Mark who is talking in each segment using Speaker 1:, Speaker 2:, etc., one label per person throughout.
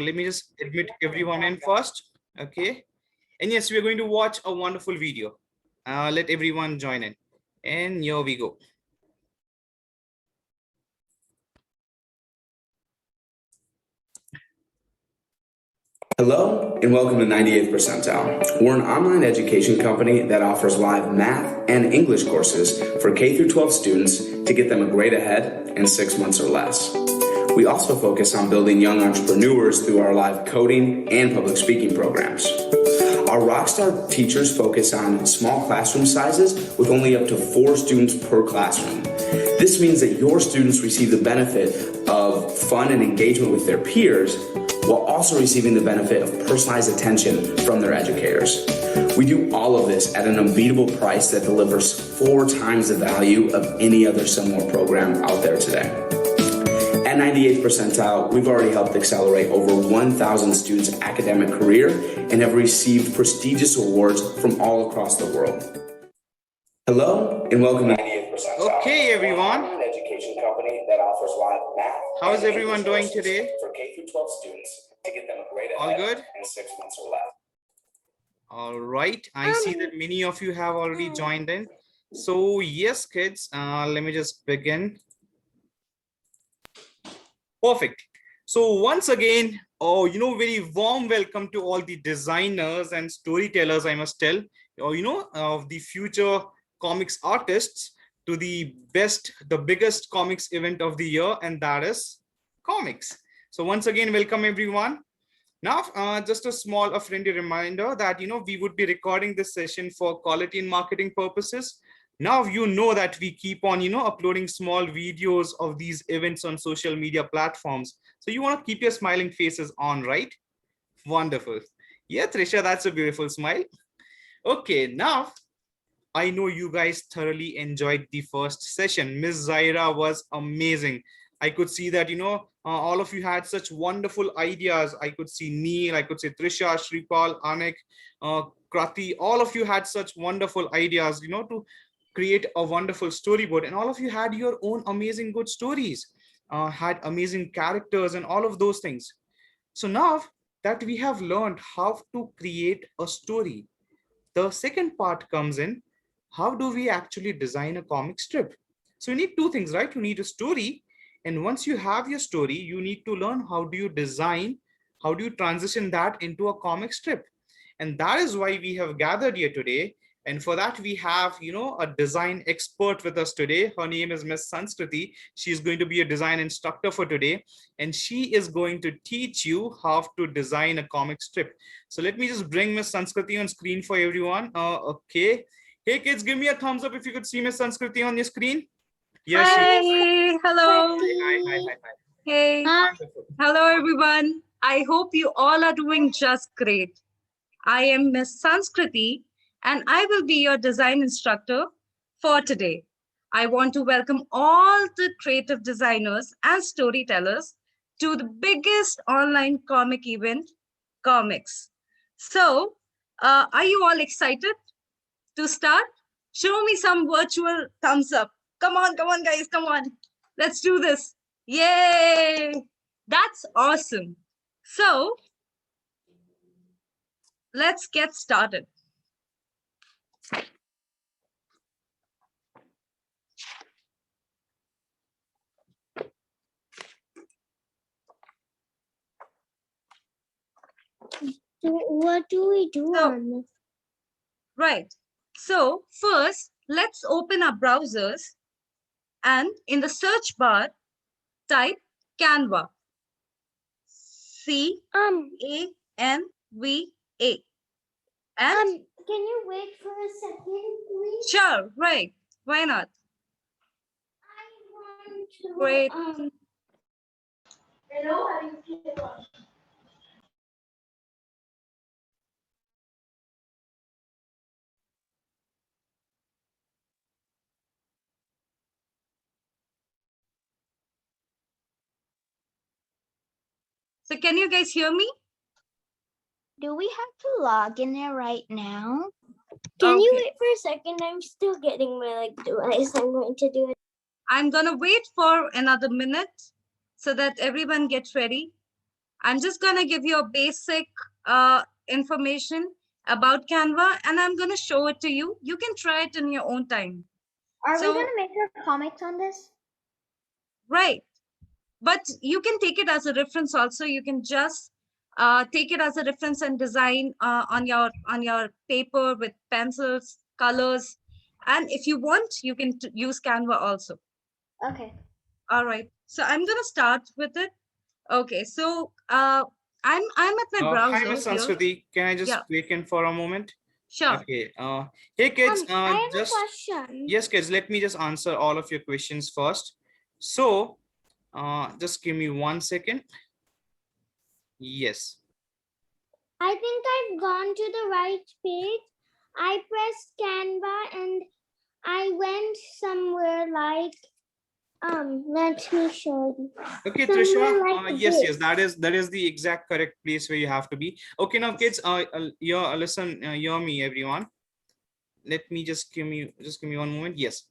Speaker 1: let me just admit everyone in first. Okay. And yes, we're going to watch a wonderful video. Let everyone join in. And here we go.
Speaker 2: Hello and welcome to 98th Percentile. We're an online education company that offers live math and English courses for K through 12 students to get them a grade ahead in 6 months or less. We also focus on building young entrepreneurs through our live coding and public speaking programs. Our Rockstar teachers focus on small classroom sizes with only up to 4 students per classroom. This means that your students receive the benefit of fun and engagement with their peers while also receiving the benefit of personalized attention from their educators. We do all of this at an unbeatable price that delivers 4 times the value of any other similar program out there today. At 98th Percentile, we've already helped accelerate over 1,000 students' academic career and have received prestigious awards from all across the world. Hello and welcome to 98th Percentile.
Speaker 1: Okay, everyone.
Speaker 2: An education company that offers live math.
Speaker 1: How is everyone doing today?
Speaker 2: For K through 12 students to get them a grade
Speaker 1: All
Speaker 2: ahead
Speaker 1: good?
Speaker 2: in 6 months or less.
Speaker 1: All right. I see that many of you have already joined in. So yes, kids, let me just begin. Perfect. So once again, very warm welcome to all the designers and storytellers, I must tell, of the future comics artists to the biggest comics event of the year, and that is comics. So once again, welcome everyone. Now, just a friendly reminder that, we would be recording this session for quality and marketing purposes. Now, you know that we keep on, uploading small videos of these events on social media platforms. So you want to keep your smiling faces on, right? Wonderful. Yeah, Trisha, that's a beautiful smile. Okay, now, I know you guys thoroughly enjoyed the first session. Ms. Zaira was amazing. I could see that, all of you had such wonderful ideas. I could see Neil, I could see Trisha, Shripal, Anik, Krati, all of you had such wonderful ideas, to create a wonderful storyboard. And all of you had your own amazing good stories, had amazing characters and all of those things. So now that we have learned how to create a story, the second part comes in, how do we actually design a comic strip? So you need 2 things, right? You need a story. And once you have your story, you need to learn how do you design, how do you transition that into a comic strip? And that is why we have gathered here today. And for that, we have, a design expert with us today. Her name is Miss Sanskriti. She is going to be a design instructor for today. And she is going to teach you how to design a comic strip. So let me just bring Miss Sanskriti on screen for everyone. Okay. Hey, kids, give me a thumbs up if you could see Miss Sanskriti on your screen.
Speaker 3: Yes. Hi. Hello.
Speaker 1: Hi.
Speaker 3: Hey.
Speaker 1: Wonderful.
Speaker 3: Hello, everyone. I hope you all are doing just great. I am Miss Sanskriti, and I will be your design instructor for today. I want to welcome all the creative designers and storytellers to the biggest online comic event, COMIX. So, are you all excited to start? Show me some virtual thumbs up. Come on, guys, come on. Let's do this. Yay! That's awesome. So, let's get started.
Speaker 4: What do we do on this?
Speaker 3: Right. So first, let's open our browsers and in the search bar, type Canva. C-A-N-V-A. And
Speaker 4: can you wait for a second, please?
Speaker 3: Sure, right. Why not?
Speaker 4: I want to.
Speaker 3: Great.
Speaker 4: Hello, are you here?
Speaker 3: So can you guys hear me?
Speaker 4: Do we have to log in there right now? Can you wait for a second? I'm still getting my device. I'm going to do it.
Speaker 3: I'm going to wait for another minute so that everyone gets ready. I'm just going to give you a basic information about Canva, and I'm going to show it to you. You can try it in your own time.
Speaker 4: Are we going to make our comics on this?
Speaker 3: Right. But you can take it as a reference also. You can just take it as a reference and design on your paper with pencils, colors. And if you want, you can use Canva also.
Speaker 4: Okay.
Speaker 3: All right. So I'm going to start with it. Okay. So I'm at my browser.
Speaker 1: Hi, Miss Sanskriti. Can I just break in for a moment?
Speaker 3: Sure.
Speaker 1: Okay. Hey, kids.
Speaker 4: I have a question.
Speaker 1: Yes, kids. Let me just answer all of your questions first. So, just give me 1 second. Yes.
Speaker 4: I think I've gone to the right page. I pressed Canva and I went somewhere like let me show you.
Speaker 1: Okay,
Speaker 4: Somewhere
Speaker 1: Trisha.
Speaker 4: like
Speaker 1: Yes,
Speaker 4: this.
Speaker 1: that is the exact correct place where you have to be. Okay, now kids, listen, hear me, everyone. Let me just give me 1 moment. Yes.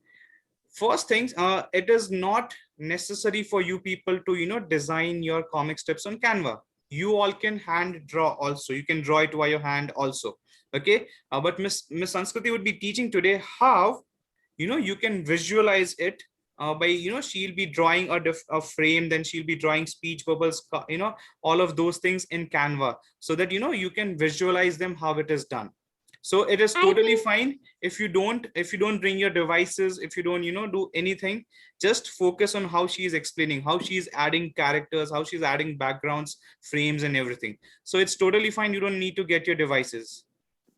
Speaker 1: First things, it is not necessary for you people to design your comic strips on Canva. You all can hand draw also. You can draw it by your hand also. Okay, but Miss Sanskriti would be teaching today how you can visualize it by she'll be drawing a frame, then she'll be drawing speech bubbles, all of those things in Canva, so that you can visualize them how it is done. So it is totally fine if you don't bring your devices, if you don't do anything. Just focus on how she is explaining, how she's adding characters, how she's adding backgrounds, frames and everything. So it's totally fine. You don't need to get your devices.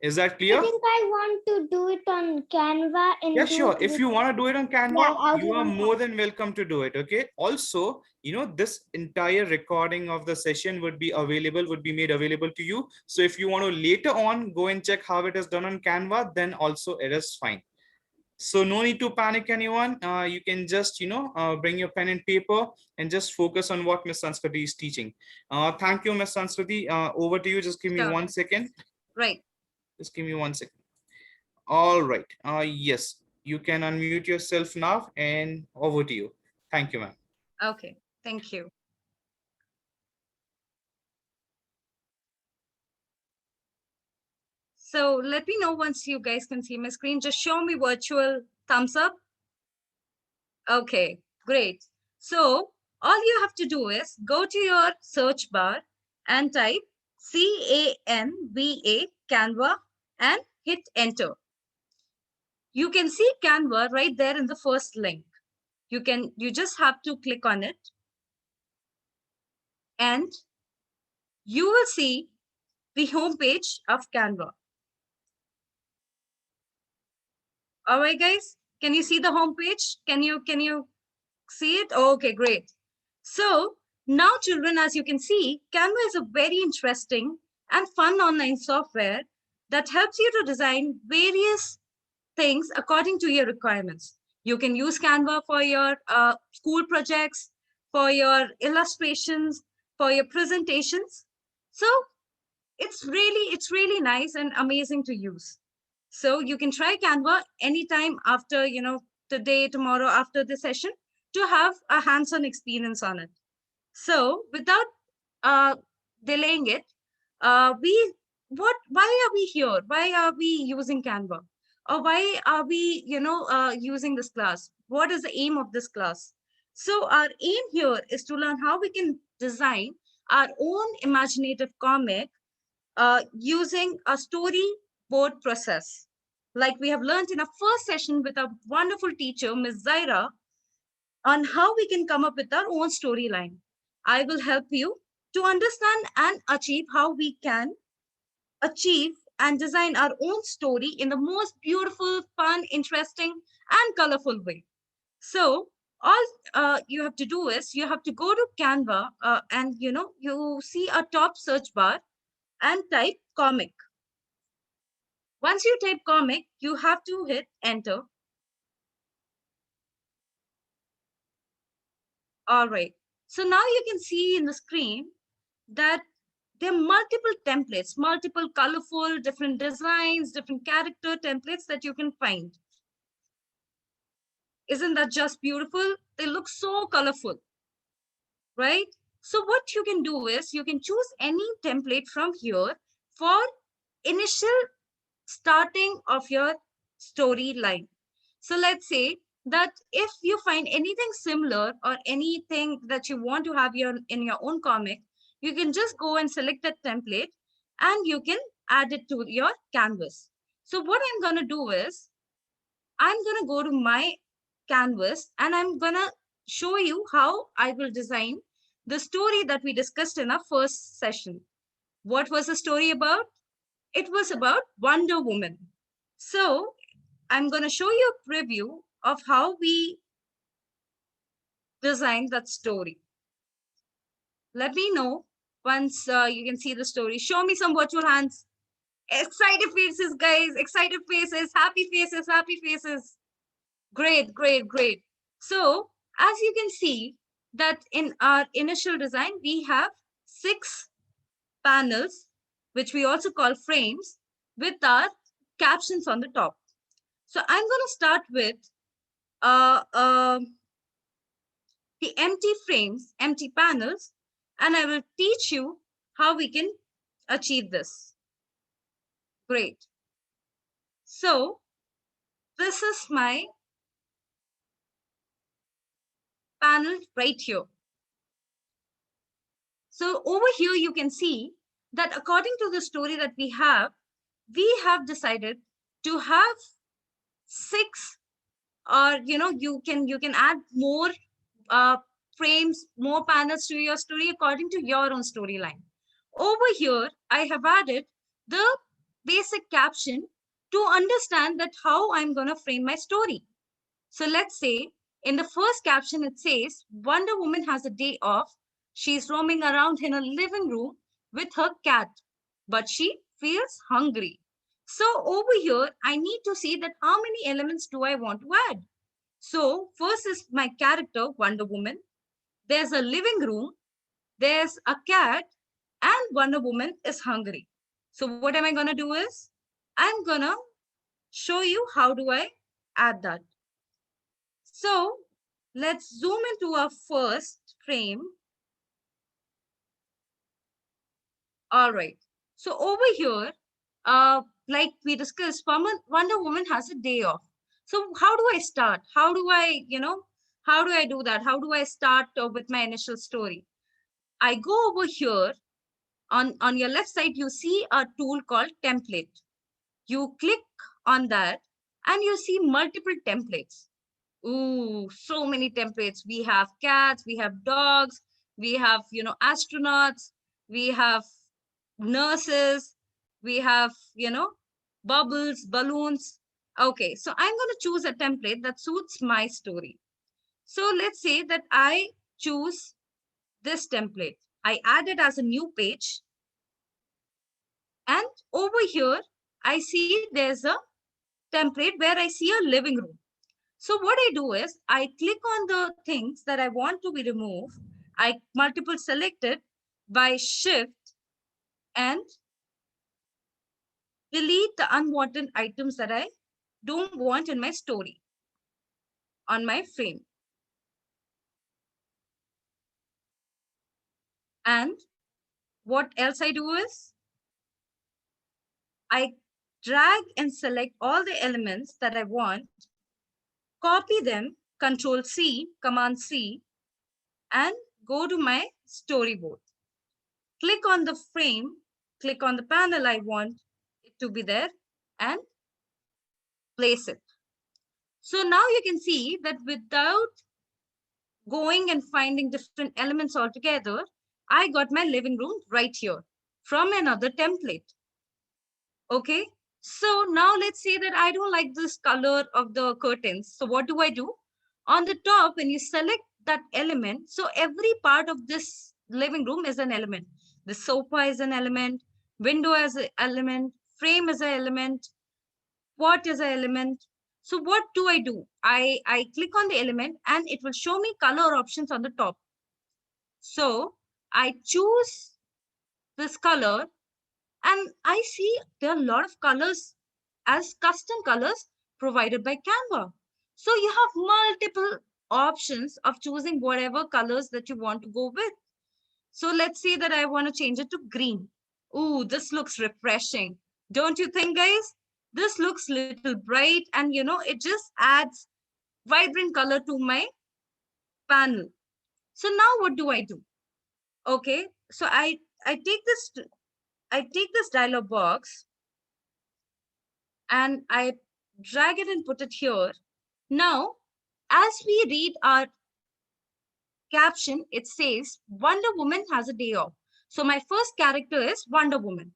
Speaker 1: Is that clear?
Speaker 4: I think I want to do it on Canva and
Speaker 1: yeah, sure. If you want to do it on Canva, you are more
Speaker 4: Canva.
Speaker 1: than welcome to do it. Okay. Also, this entire recording of the session would be made available to you. So if you want to later on go and check how it is done on Canva, then also it is fine. So no need to panic, anyone. You can just bring your pen and paper and just focus on what Miss Sanskriti is teaching. Thank you, Miss Sanskriti. Over to you. Just give me 1 second.
Speaker 3: Right.
Speaker 1: Just give me 1 second. All right. Yes, you can unmute yourself now, and over to you. Thank you, ma'am.
Speaker 3: Okay. Thank you. So let me know once you guys can see my screen. Just show me virtual thumbs up. Okay, great. So all you have to do is go to your search bar and type Canva, Canva, and hit enter. You can see Canva right there in the first link. You just have to click on it and you will see the home page of Canva. All right, guys, can you see the home page? Can you see it? Oh, okay, great. So now, children, as you can see, Canva is a very interesting and fun online software that helps you to design various things according to your requirements. You can use Canva for your school projects, for your illustrations, for your presentations. So it's really nice and amazing to use. So you can try Canva anytime after, today, tomorrow, after the session, to have a hands-on experience on it. So without uh, delaying it, why are we here? Why are we using Canva? Or why are we, using this class? What is the aim of this class? So our aim here is to learn how we can design our own imaginative comic using a storyboard process. Like we have learned in our first session with our wonderful teacher, Ms. Zaira, on how we can come up with our own storyline. I will help you to understand and achieve how we can achieve and design our own story in the most beautiful, fun, interesting, and colorful way. So all you have to do is you have to go to Canva and you see a top search bar and type comic. Once you type comic, you have to hit enter. All right. So now you can see in the screen that there are multiple templates, multiple colorful, different designs, different character templates that you can find. Isn't that just beautiful? They look so colorful, right? So what you can do is you can choose any template from here for initial starting of your storyline. So let's say that if you find anything similar or anything that you want to have in your own comic, you can just go and select that template and you can add it to your canvas. So what I'm going to do is I'm going to go to my canvas and I'm going to show you how I will design the story that we discussed in our first session. What was the story about? It was about Wonder Woman. So I'm going to show you a preview of how we designed that story. Let me know once you can see the story. Show me some virtual hands. Excited faces, guys. Excited faces. Happy faces. Happy faces. Great, great, great. So as you can see that in our initial design, we have 6 panels, which we also call frames, with our captions on the top. So I'm going to start with uh, uh, the empty frames, empty panels, and I will teach you how we can achieve this. Great. So this is my panel right here. So over here, you can see that according to the story that we have decided to have 6, or you can add more uh, frames, more panels to your story according to your own storyline. Over here, I have added the basic caption to understand that how I'm going to frame my story. So let's say in the first caption, it says, Wonder Woman has a day off. She's roaming around in her living room with her cat, but she feels hungry. So over here, I need to see that how many elements do I want to add. So first is my character, Wonder Woman. There's a living room, there's a cat, and Wonder Woman is hungry. So what am I going to do is, I'm going to show you how do I add that. So let's zoom into our first frame. All right. So over here, like we discussed, Wonder Woman has a day off. So how do I start? How do I, how do I do that? How do I start with my initial story? I go over here on your left side, you see a tool called template. You click on that and you see multiple templates. Ooh, so many templates. We have cats, we have dogs, we have, astronauts, we have nurses, we have, bubbles, balloons. Okay, so I'm going to choose a template that suits my story. So let's say that I choose this template. I add it as a new page. And over here, I see there's a template where I see a living room. So what I do is I click on the things that I want to be removed. I multiple select it by shift and delete the unwanted items that I don't want in my story on my frame. And what else I do is I drag and select all the elements that I want, copy them, Control C, Command C, and go to my storyboard. Click on the frame, click on the panel I want it to be there, and place it. So now you can see that without going and finding different elements altogether, I got my living room right here from another template. Okay, so now let's say that I don't like this color of the curtains. So what do I do? On the top, when you select that element, so every part of this living room is an element. The sofa is an element, window is an element, frame is an element, what is an element. So what do? I click on the element and it will show me color options on the top. So I choose this color and I see there are a lot of colors as custom colors provided by Canva. So you have multiple options of choosing whatever colors that you want to go with. So let's say that I want to change it to green. Ooh, this looks refreshing. Don't you think, guys? This looks little bright and it just adds vibrant color to my panel. So now what do I do? Okay, so I take this dialog box and I drag it and put it here. Now, as we read our caption, it says Wonder Woman has a day off. So my first character is Wonder Woman.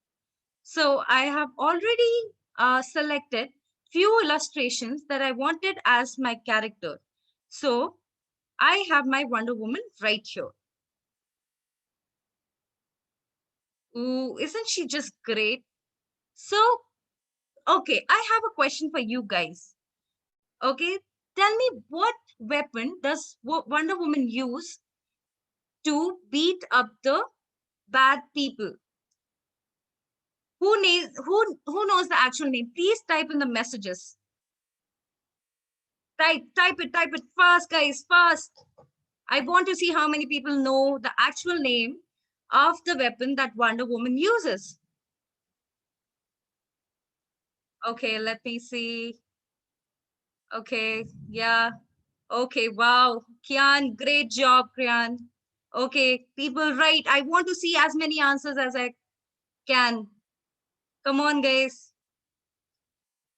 Speaker 3: So I have already selected few illustrations that I wanted as my character. So I have my Wonder Woman right here. Ooh, isn't she just great? So, okay, I have a question for you guys. Okay, tell me, what weapon does Wonder Woman use to beat up the bad people? Who knows the actual name? Please type in the messages. Type it fast, guys, fast. I want to see how many people know the actual name of the weapon that Wonder Woman uses. Okay, let me see. Okay, yeah. Okay, wow. Kian, great job, Kian. Okay, people, right. I want to see as many answers as I can. Come on, guys.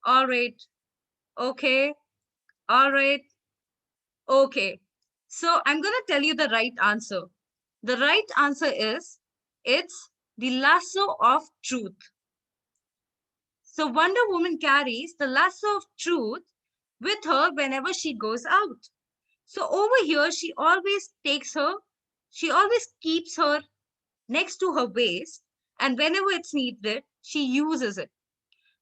Speaker 3: All right. Okay. All right. Okay. So I'm going to tell you the right answer. The right answer is it's the lasso of truth. So Wonder Woman carries the lasso of truth with her whenever she goes out. So over here, she always keeps her next to her waist, and whenever it's needed, she uses it.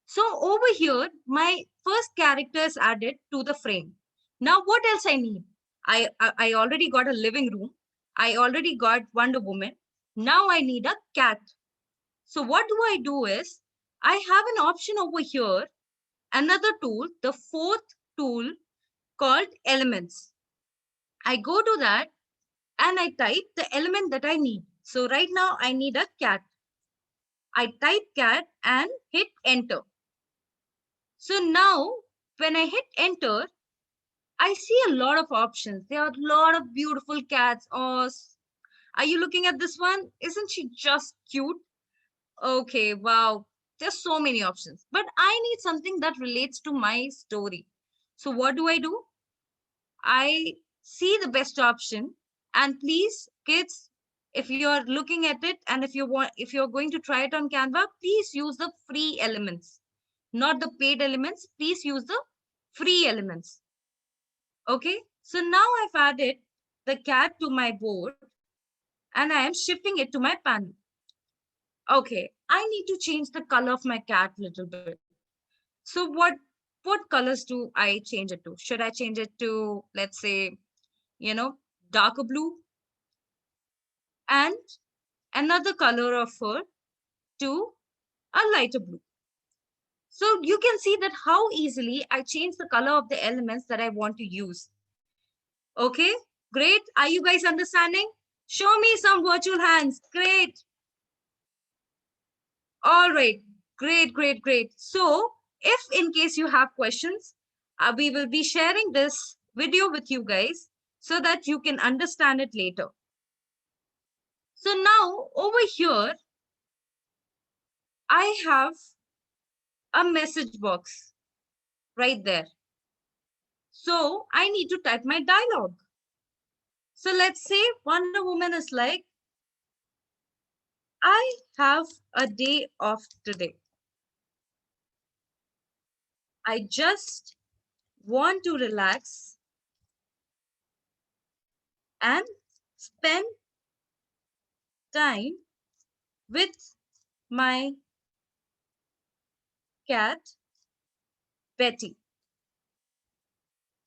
Speaker 3: So over here, my first character is added to the frame. Now, what else I need? I already got a living room. I already got Wonder Woman. Now I need a cat. So what do I do is, I have an option over here, another tool, the fourth tool called elements. I go to that and I type the element that I need. So right now I need a cat. I type cat and hit enter. So now when I hit enter, I see a lot of options. There are a lot of beautiful cats. Oh, are you looking at this one? Isn't she just cute? Okay, wow. There's so many options. But I need something that relates to my story. So what do? I see the best option. And please, kids, if you're looking at it and if you're going to try it on Canva, please use the free elements, not the paid elements. Please use the free elements. Okay, so now I've added the cat to my board and I am shifting it to my panel. Okay, I need to change the color of my cat a little bit. So what colors do I change it to? Should I change it to, let's say, darker blue, and another color of fur to a lighter blue? So you can see that how easily I change the color of the elements that I want to use. Okay, great. Are you guys understanding? Show me some virtual hands. Great. All right. Great. So if in case you have questions, we will be sharing this video with you guys so that you can understand it later. So now over here, I have a message box right there. So I need to type my dialogue. So let's say Wonder Woman is like, I have a day off today. I just want to relax and spend time with my cat, Betty.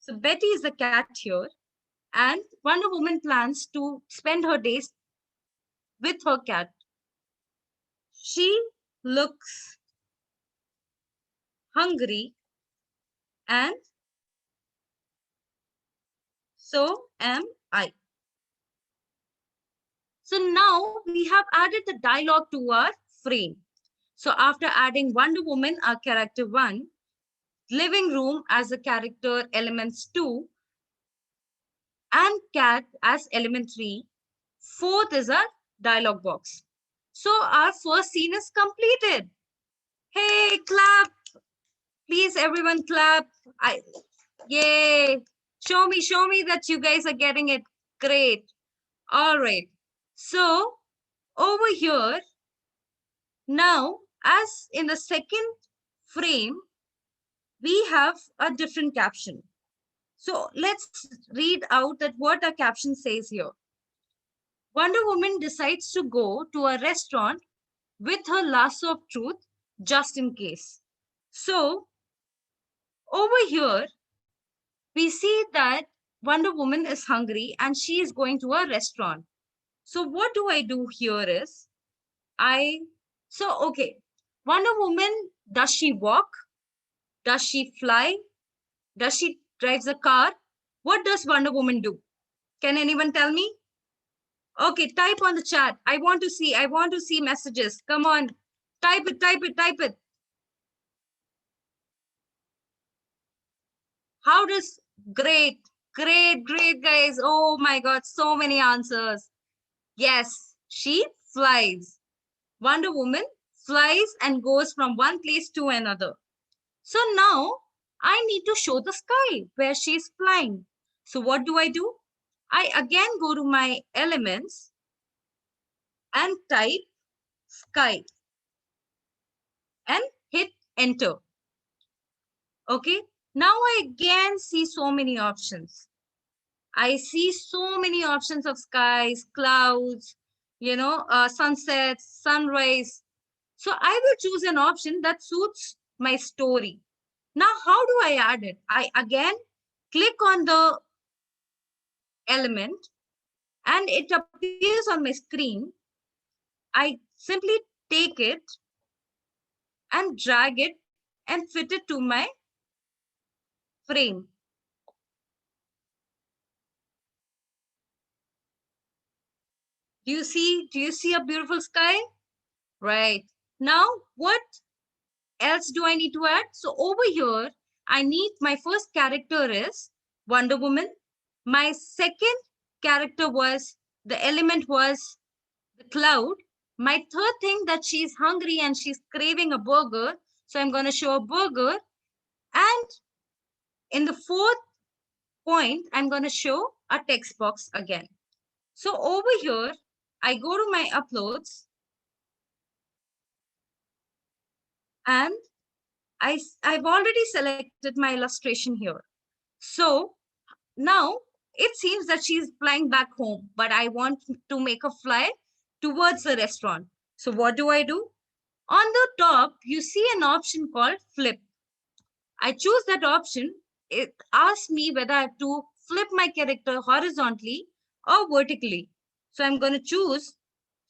Speaker 3: So Betty is the cat here, and Wonder Woman plans to spend her days with her cat. She looks hungry, and so am I. So now we have added the dialogue to our frame. So after adding Wonder Woman, our character 1, living room as a character elements 2, and cat as element 3, fourth is our dialogue box. So our first scene is completed. Hey, clap. Please, everyone clap. Yay. Show me that you guys are getting it. Great. All right. So over here, now, as in the second frame, we have a different caption. So let's read out that what our caption says here. Wonder Woman decides to go to a restaurant with her lasso of truth just in case. So over here, we see that Wonder Woman is hungry and she is going to a restaurant. So what do I do here is okay, Wonder Woman, does she walk? Does she fly? Does she drives a car? What does Wonder Woman do? Can anyone tell me? Okay, type on the chat. I want to see messages. Come on, type it. How does, great, guys. Oh my God, so many answers. Yes, she flies. Wonder Woman flies and goes from one place to another. So now I need to show the sky where she's flying. So what do? I again go to my elements and type sky and hit enter. Okay. Now I again see so many options. I see so many options of skies, clouds, sunsets, sunrise. So I will choose an option that suits my story. Now, how do I add it? I again click on the element and it appears on my screen. I simply take it and drag it and fit it to my frame. Do you see a beautiful sky? Right. Now, what else do I need to add? So over here, I need my first character is Wonder Woman. My second character was, the element was the cloud. My third thing that she's hungry and she's craving a burger. So I'm going to show a burger. And in the fourth point, I'm going to show a text box again. So over here, I go to my uploads and I've already selected my illustration here. So now it seems that she's flying back home, but I want to make a fly towards the restaurant. So what do? On the top, you see an option called flip. I choose that option. It asks me whether I have to flip my character horizontally or vertically. So I'm going to choose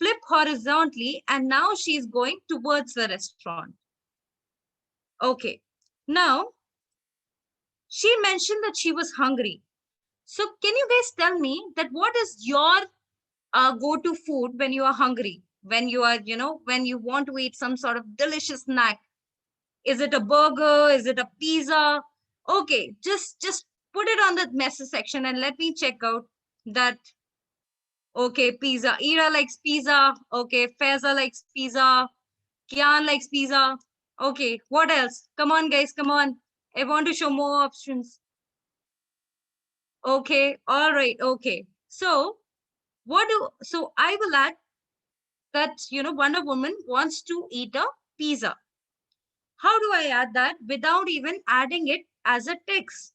Speaker 3: flip horizontally, and now she's going towards the restaurant. Okay. Now, she mentioned that she was hungry. So can you guys tell me that what is your go-to food when you are hungry? When you are, when you want to eat some sort of delicious snack? Is it a burger? Is it a pizza? Okay, just put it on the message section and let me check out that. Okay, pizza. Ira likes pizza. Okay, Feza likes pizza. Kian likes pizza. Okay, what else? Come on, guys, come on. I want to show more options. Okay, all right, okay. So I will add that, Wonder Woman wants to eat a pizza. How do I add that without even adding it as a text?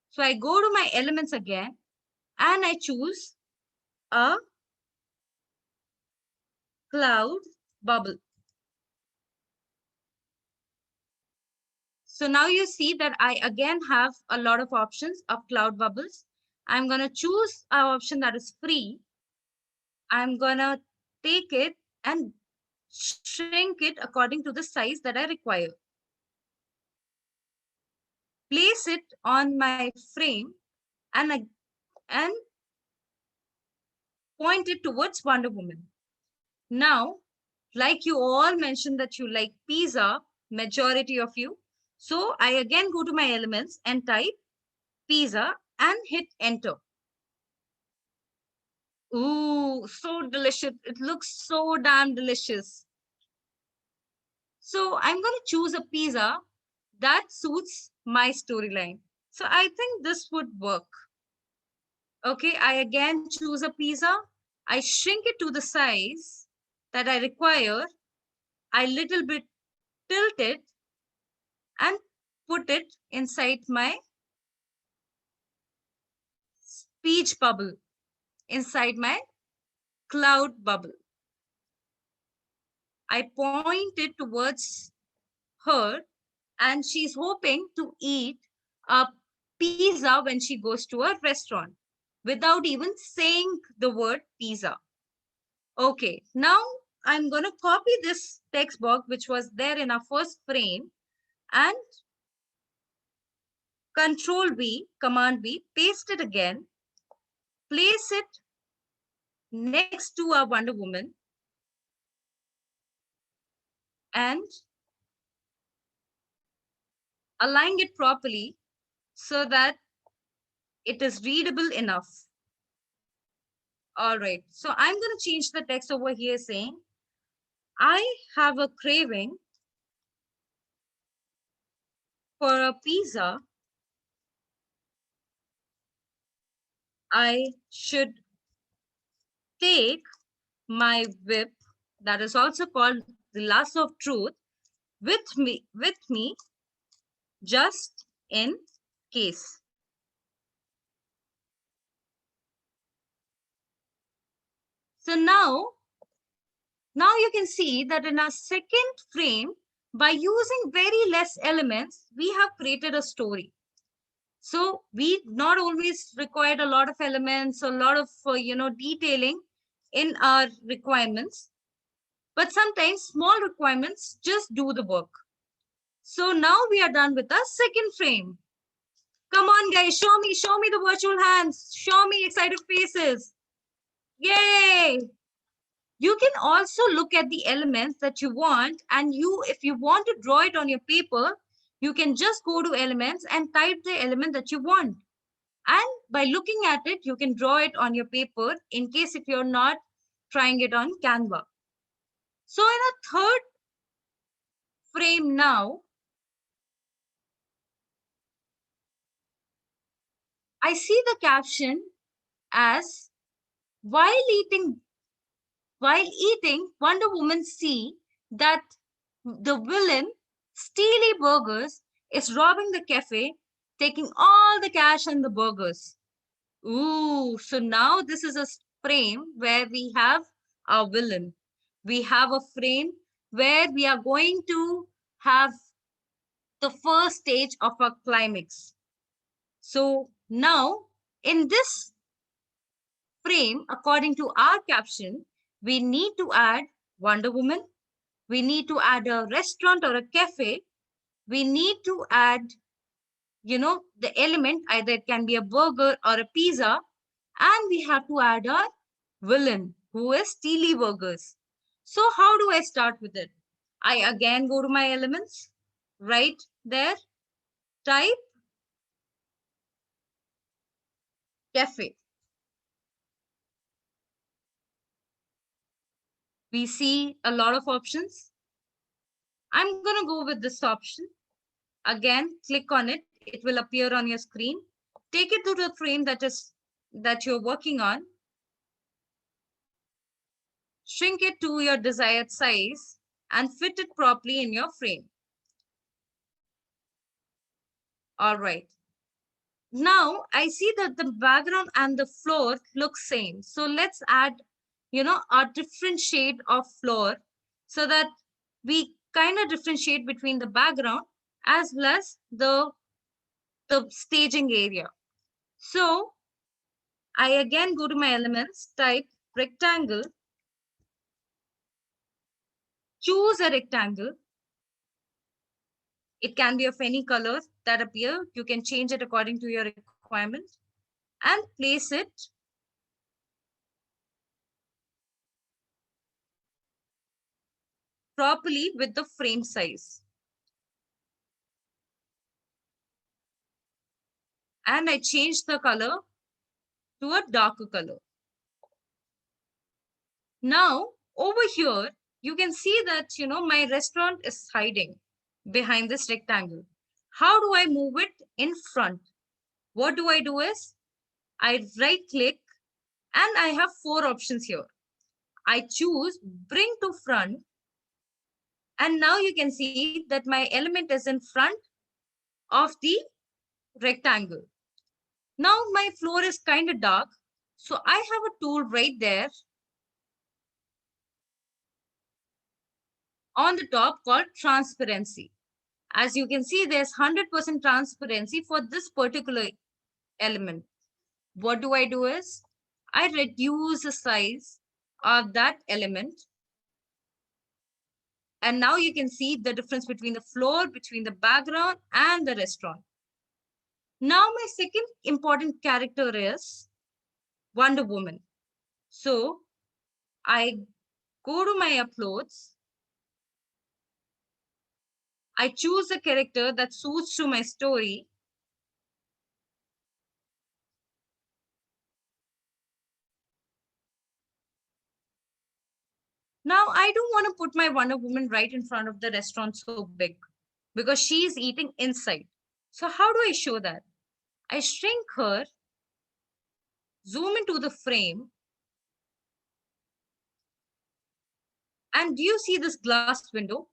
Speaker 3: So I go to my elements again and I choose a cloud bubble. So now you see that I again have a lot of options of cloud bubbles. I'm going to choose an option that is free. I'm going to take it and shrink it according to the size that I require. Place it on my frame and point it towards Wonder Woman. Now, like you all mentioned that you like pizza, majority of you. So I again go to my elements and type pizza and hit enter. Ooh, so delicious. It looks so damn delicious. So I'm going to choose a pizza that suits my storyline. So I think this would work. Okay, I again choose a pizza. I shrink it to the size that I require. I little bit tilt it and put it inside my speech bubble, inside my cloud bubble. I point it towards her and she's hoping to eat a pizza when she goes to a restaurant without even saying the word pizza. Okay, now I'm going to copy this text box which was there in our first frame and Control V, Command V, paste it again, place it next to our Wonder Woman and align it properly so that it is readable enough. All right, so I'm going to change the text over here saying, I have a craving for a pizza. I should take my whip, that is also called the lasso of truth, with me just in case. So now you can see that in our second frame, by using very less elements, we have created a story. So we not always required a lot of elements, a lot of detailing in our requirements, but sometimes small requirements just do the work. So now we are done with our second frame. Come on, guys, show me the virtual hands, show me excited faces. Yay! You can also look at the elements that you want, and if you want to draw it on your paper, you can just go to elements and type the element that you want. And by looking at it, you can draw it on your paper in case if you're not trying it on Canva. So in a third frame now, I see the caption as while eating, Wonder Woman see that the villain, Steely Burgers, is robbing the cafe, taking all the cash and the burgers. Ooh, so now this is a frame where we have our villain. We have a frame where we are going to have the first stage of our climax. So now in this frame, according to our caption, we need to add Wonder Woman. We need to add a restaurant or a cafe. We need to add, the element, either it can be a burger or a pizza. And we have to add our villain, who is Steely Burgers. So how do I start with it? I again go to my elements, right there, type cafe. We see a lot of options. I'm going to go with this option. Again, click on it. It will appear on your screen. Take it to the frame that you're working on. Shrink it to your desired size and fit it properly in your frame. All right. Now I see that the background and the floor look same. So let's add, a different shade of floor so that we kind of differentiate between the background as well as the staging area. So I again go to my elements, type rectangle, choose a rectangle. It can be of any color that appear. You can change it according to your requirement and place it properly with the frame size. And I changed the color to a darker color. Now, over here, you can see that, my restaurant is hiding behind this rectangle. How do I move it in front? What do I do is, I right click and I have 4 options here. I choose bring to front, and now you can see that my element is in front of the rectangle. Now my floor is kind of dark, so I have a tool right there on the top called transparency. As you can see, there's 100% transparency for this particular element. What do I do is, I reduce the size of that element. And now you can see the difference between the floor, between the background and the restaurant. Now my second important character is Wonder Woman. So I go to my uploads. I choose a character that suits to my story. Now I don't want to put my Wonder Woman right in front of the restaurant so big because she's eating inside. So how do I show that? I shrink her, zoom into the frame, and do you see this glass window?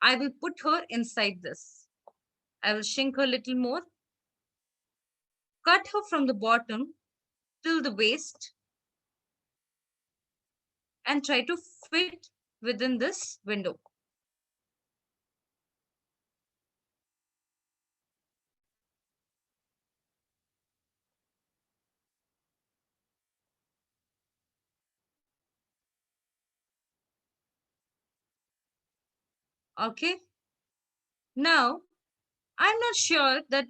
Speaker 3: I will put her inside this. I will shrink her a little more, cut her from the bottom till the waist, and try to fit within this window. Okay. Now, I'm not sure that,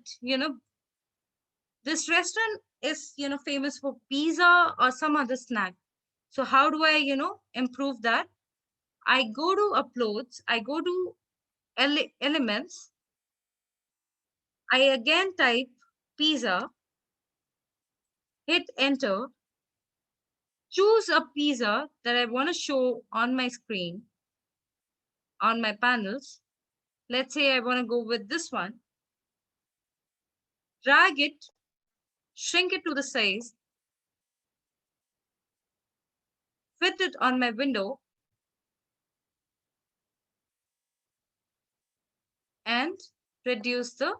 Speaker 3: this restaurant is, famous for pizza or some other snack. So how do I, improve that? I go to uploads, I go to elements, I again type pizza, hit enter, choose a pizza that I want to show on my screen, on my panels. Let's say I want to go with this one, drag it, shrink it to the size, fit it on my window, and reduce the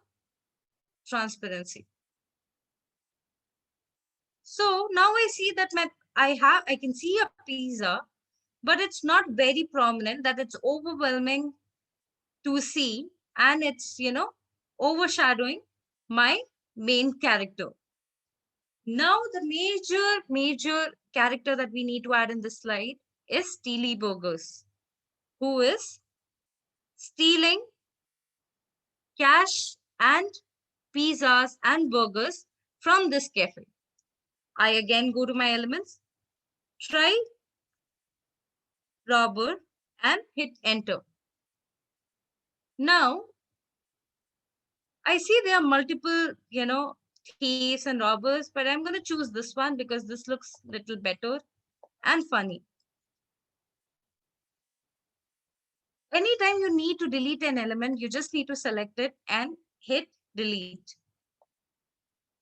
Speaker 3: transparency. So now I see that I can see a pizza, but it's not very prominent, that it's overwhelming to see, and it's, overshadowing my main character. Now the major character that we need to add in this slide is Steely Burgers, who is stealing cash and pizzas and burgers from this cafe. I again go to my elements, try robber, and hit enter. Now I see there are multiple, thieves and robbers, but I'm going to choose this one because this looks a little better and funny. Anytime you need to delete an element, you just need to select it and hit delete.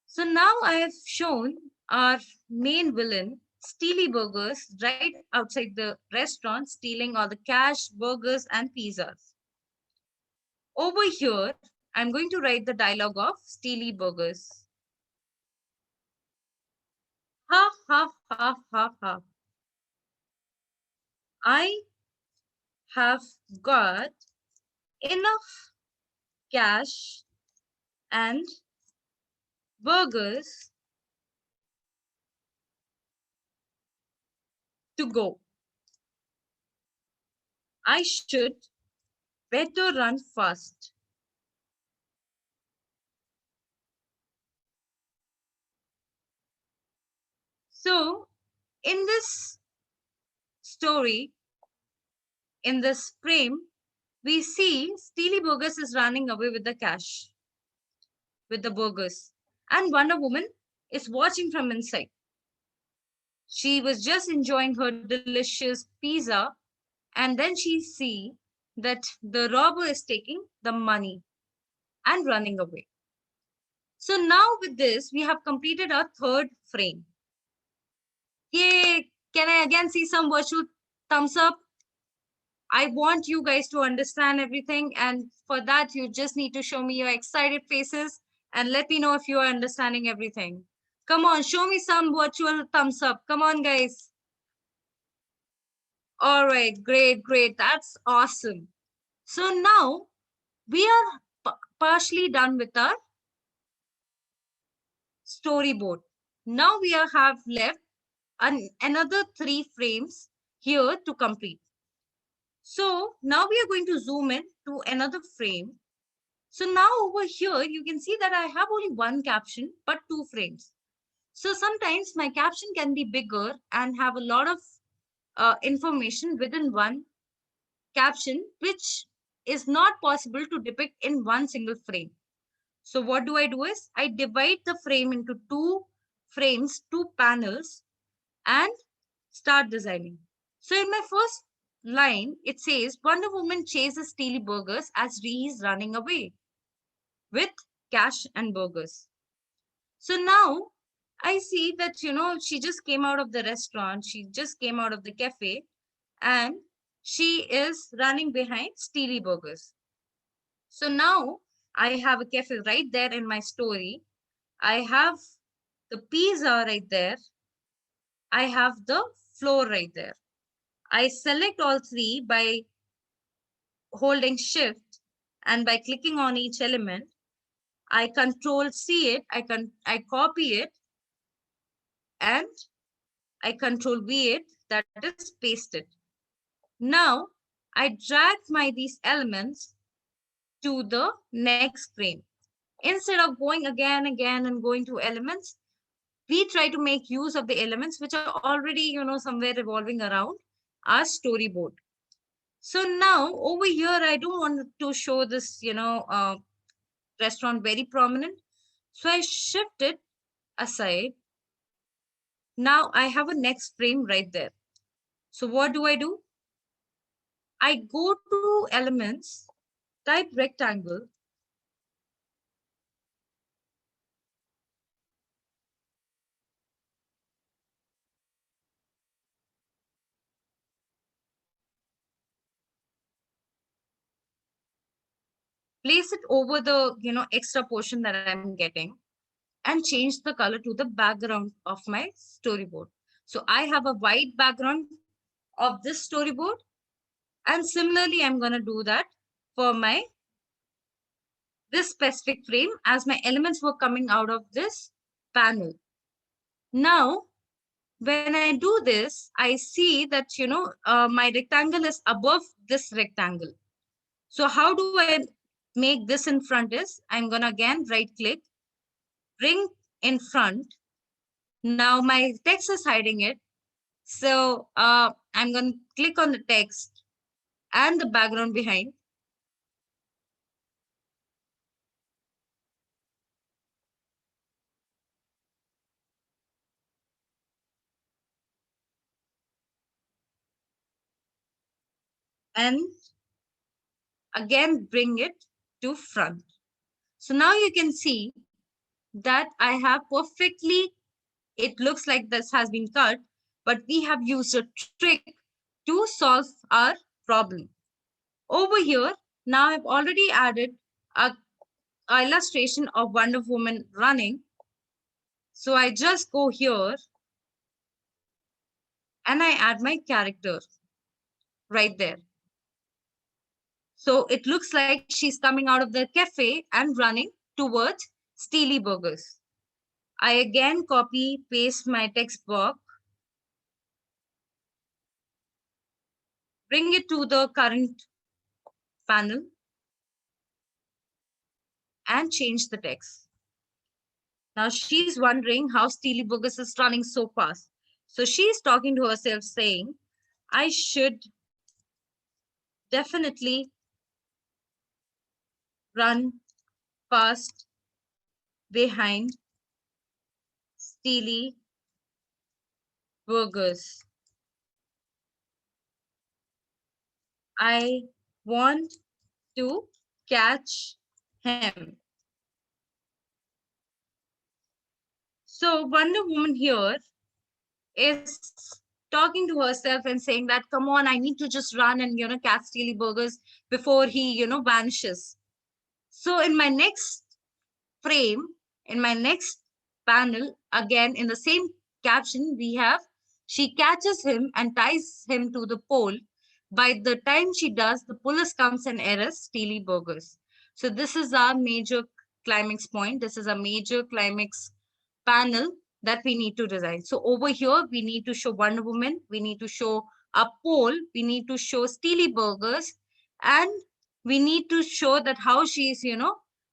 Speaker 3: So now I have shown our main villain, Steely Burgers, right outside the restaurant, stealing all the cash, burgers, and pizzas. Over here, I'm going to write the dialogue of Steely Burgers. Ha, ha, ha, ha, ha. I have got enough cash and burgers to go. I should better run fast. So, in this story, in this frame, we see Steely Burgers is running away with the cash, with the burgers. And Wonder Woman is watching from inside. She was just enjoying her delicious pizza, and then she see that the robber is taking the money and running away. So now with this, we have completed our third frame. Yay! Can I again see some virtual thumbs up? I want you guys to understand everything. And for that, you just need to show me your excited faces and let me know if you are understanding everything. Come on, show me some virtual thumbs up. Come on, guys. All right, great, great. That's awesome. So now we are partially done with our storyboard. Now we have left another 3 frames here to complete. So now we are going to zoom in to another frame. So now over here, you can see that I have only one caption, but 2 frames. So sometimes my caption can be bigger and have a lot of information within one caption, which is not possible to depict in one single frame. So what do is I divide the frame into 2 frames, 2 panels, and start designing. So in my first line, it says Wonder Woman chases Steely Burgers as Ree is running away with cash and burgers. So now I see that, she just came out of the restaurant. She just came out of the cafe and she is running behind Steely Burgers. So now I have a cafe right there in my story. I have the pizza right there. I have the floor right there. I select all 3 by holding shift and by clicking on each element. I control C it, I copy it, and I control V it, that is paste it. Now I drag these elements to the next frame. Instead of going again and going to elements, we try to make use of the elements which are already, somewhere revolving around our storyboard. So now over here, I don't want to show this, restaurant very prominent. So I shift it aside. Now I have a next frame right there. So what do? I go to elements, type rectangle, place it over the, extra portion that I'm getting, and change the color to the background of my storyboard. So I have a white background of this storyboard. And similarly, I'm going to do that for this specific frame as my elements were coming out of this panel. Now, when I do this, I see that, my rectangle is above this rectangle. So how do I make this in front is, I'm going to again right click, bring in front. Now my text is hiding it. So I'm going to click on the text and the background behind. And again, bring it to front. So now you can see that I have perfectly, it looks like this has been cut, but we have used a trick to solve our problem. Over here, now I've already added a illustration of Wonder Woman running. So I just go here and I add my character right there. So it looks like she's coming out of the cafe and running towards Steely Burgers. I again copy, paste my text box, bring it to the current panel, and change the text. Now she's wondering how Steely Burgers is running so fast. So she's talking to herself saying, I should definitely run fast behind Steely Burgers. I want to catch him. So Wonder Woman here is talking to herself and saying that, come on, I need to just run and, catch Steely Burgers before he, vanishes. So in my next frame, in my next panel, again, in the same caption, we have, she catches him and ties him to the pole. By the time she does, the police comes and arrests Steely Burgers. So this is our major climax point. This is a major climax panel that we need to design. So over here, we need to show Wonder Woman, we need to show a pole, we need to show Steely Burgers, and we need to show that how she's,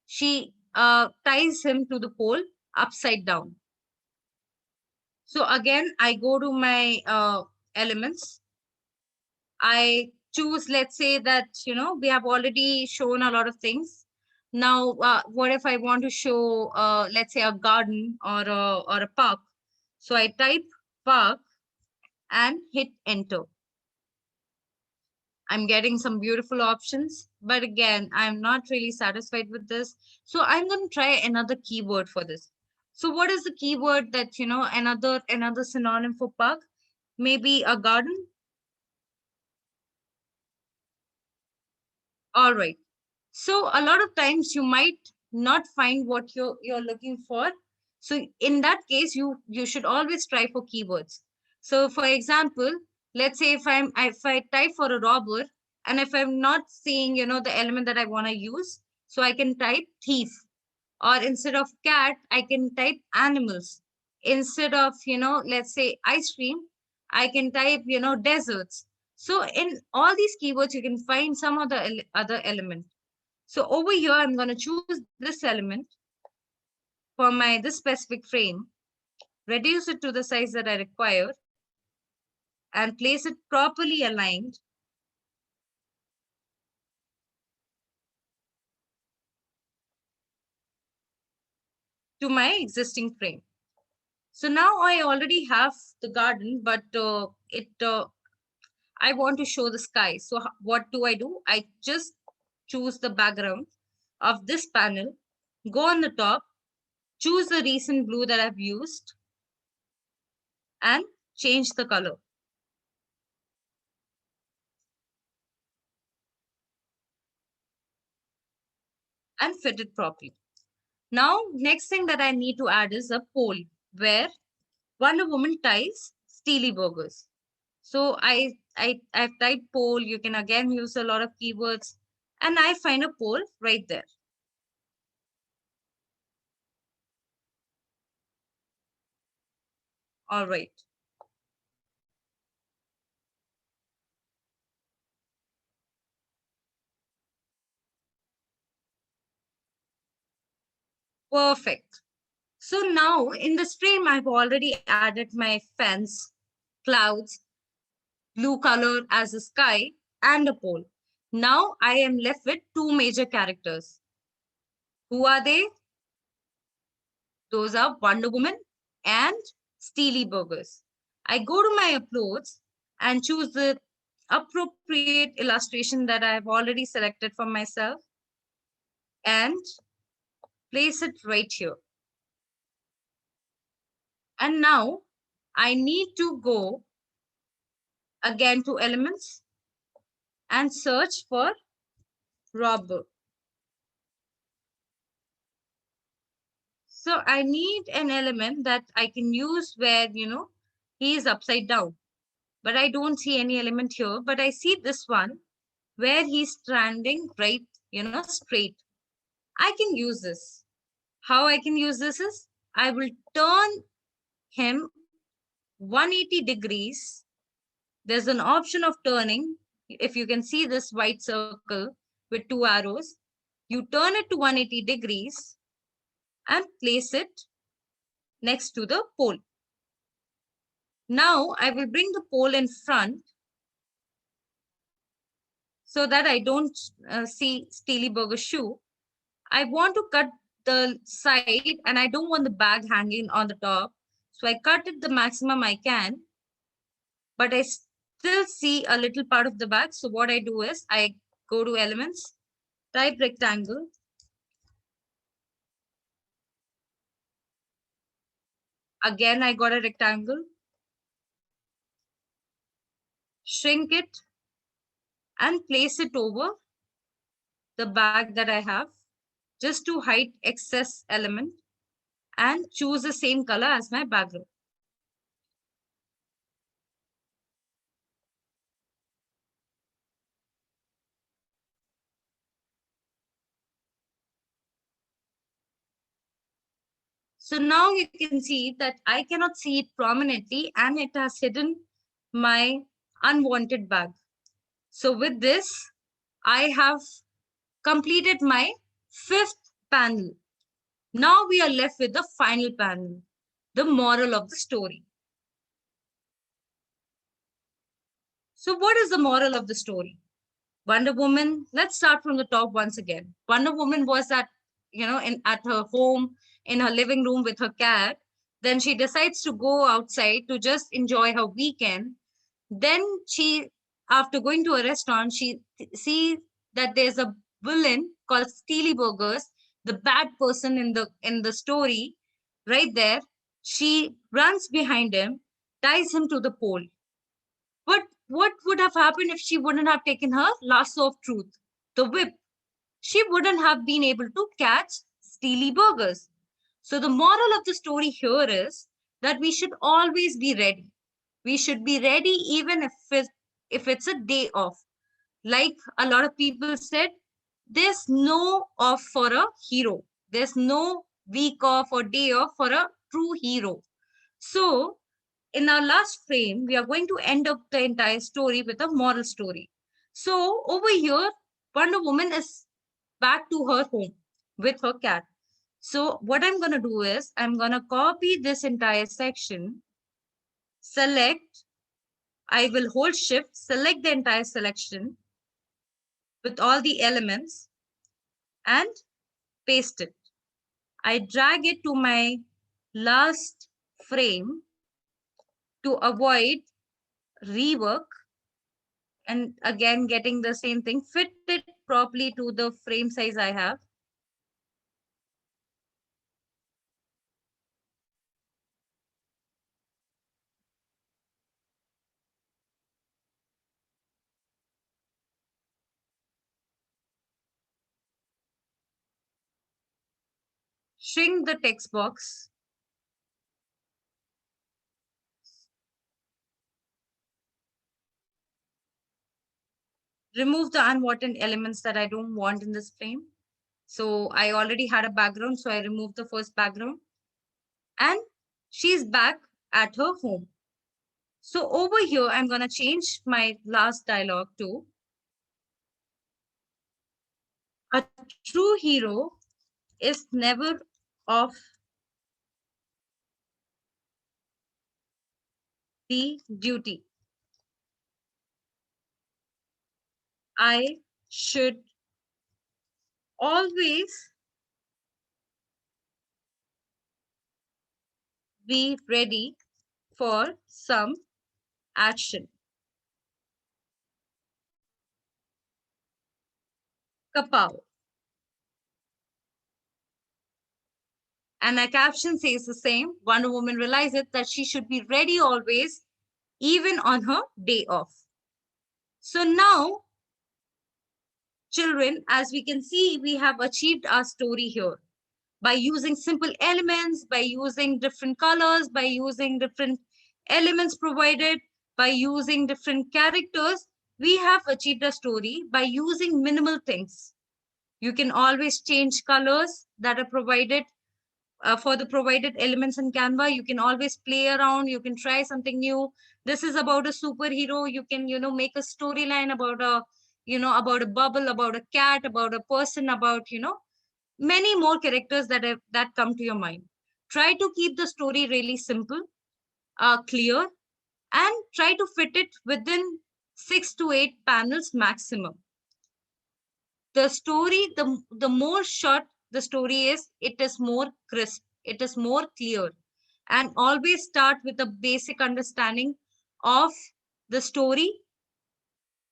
Speaker 3: she ties him to the pole upside down. So again, I go to my elements. I choose, let's say that, we have already shown a lot of things. Now, what if I want to show, let's say, a garden or a park? So I type park and hit enter. I'm getting some beautiful options, but again, I'm not really satisfied with this. So I'm going to try another keyword for this. So what is the keyword that, another synonym for park? Maybe a garden. All right. So a lot of times you might not find what you're looking for. So in that case, you should always try for keywords. So for example, let's say if I type for a robber and if I'm not seeing, the element that I want to use, so I can type thief, or instead of cat, I can type animals. Instead of, let's say ice cream, I can type, deserts. So in all these keywords, you can find some of the other element. So over here, I'm going to choose this element for my this specific frame, reduce it to the size that I require, and place it properly aligned to my existing frame. So now I already have the garden, but I want to show the sky. So what do? I just choose the background of this panel, go on the top, choose the recent blue that I've used, and change the color and fit it properly. Now, next thing that I need to add is a pole where Wonder Woman ties Steely Burgers. So I've typed pole. You can again use a lot of keywords, and I find a pole right there. All right. Perfect. So now in this frame, I've already added my fence, clouds, blue color as the sky, and a pole. Now I am left with two major characters. Who are they? Those are Wonder Woman and Steely Burgers. I go to my uploads and choose the appropriate illustration that I've already selected for myself and place it right here. And now I need to go again to elements and search for robber. So I need an element that I can use where, he is upside down. But I don't see any element here, but I see this one where he's standing right, straight. I can use this. How I can use this is I will turn him 180 degrees. There's an option of turning. If you can see this white circle with two arrows, you turn it to 180 degrees and place it next to the pole. Now I will bring the pole in front so that I don't see Steely Burger shoe. I want to cut the side and I don't want the bag hanging on the top. So I cut it the maximum I can, but I still see a little part of the bag. So what I do is I go to elements, type rectangle. Again, I got a rectangle, shrink it and place it over the bag that I have just to hide excess element and choose the same color as my background. So now you can see that I cannot see it prominently and it has hidden my unwanted bag. So with this, I have completed my 5th panel. Now we are left with the final panel, the moral of the story. So what is the moral of the story? Wonder Woman, let's start from the top once again. Wonder Woman was at her home in her living room with her cat. Then she decides to go outside to just enjoy her weekend. Then she, after going to a restaurant, she sees that there's a villain called Steely Burgers, the bad person in the story, right there. She runs behind him, ties him to the pole. But what would have happened if she wouldn't have taken her lasso of truth, the whip? She wouldn't have been able to catch Steely Burgers. So the moral of the story here is that we should always be ready. We should be ready even if it's a day off. Like a lot of people said, there's no off for a hero. There's no week off or day off for a true hero. So in our last frame, we are going to end up the entire story with a moral story. So over here, Wonder Woman is back to her home with her cat. So what I'm going to do is I'm going to copy this entire section, select, I will hold shift, select the entire selection with all the elements and paste it. I drag it to my last frame to avoid rework and again getting the same thing, fit it properly to the frame size I have. Shrink the text box. Remove the unwanted elements that I don't want in this frame. So I already had a background, so I removed the first background. And she's back at her home. So over here, I'm going to change my last dialogue to a true hero is never off the duty. I should always be ready for some action. Kapow. And our caption says the same. Wonder Woman realizes that she should be ready always, even on her day off. So now, children, as we can see, we have achieved our story here by using simple elements, by using different colors, by using different elements provided, by using different characters. We have achieved a story by using minimal things. You can always change colors that are provided for the provided elements in Canva. You can always play around. You can try something new. This is about a superhero. You can, make a storyline about about a bubble, about a cat, about a person, about, many more characters that come to your mind. Try to keep the story really simple, clear, and try to fit it within 6 to 8 panels maximum. The story, the more short the story is, it is more crisp, it is more clear. And always start with a basic understanding of the story,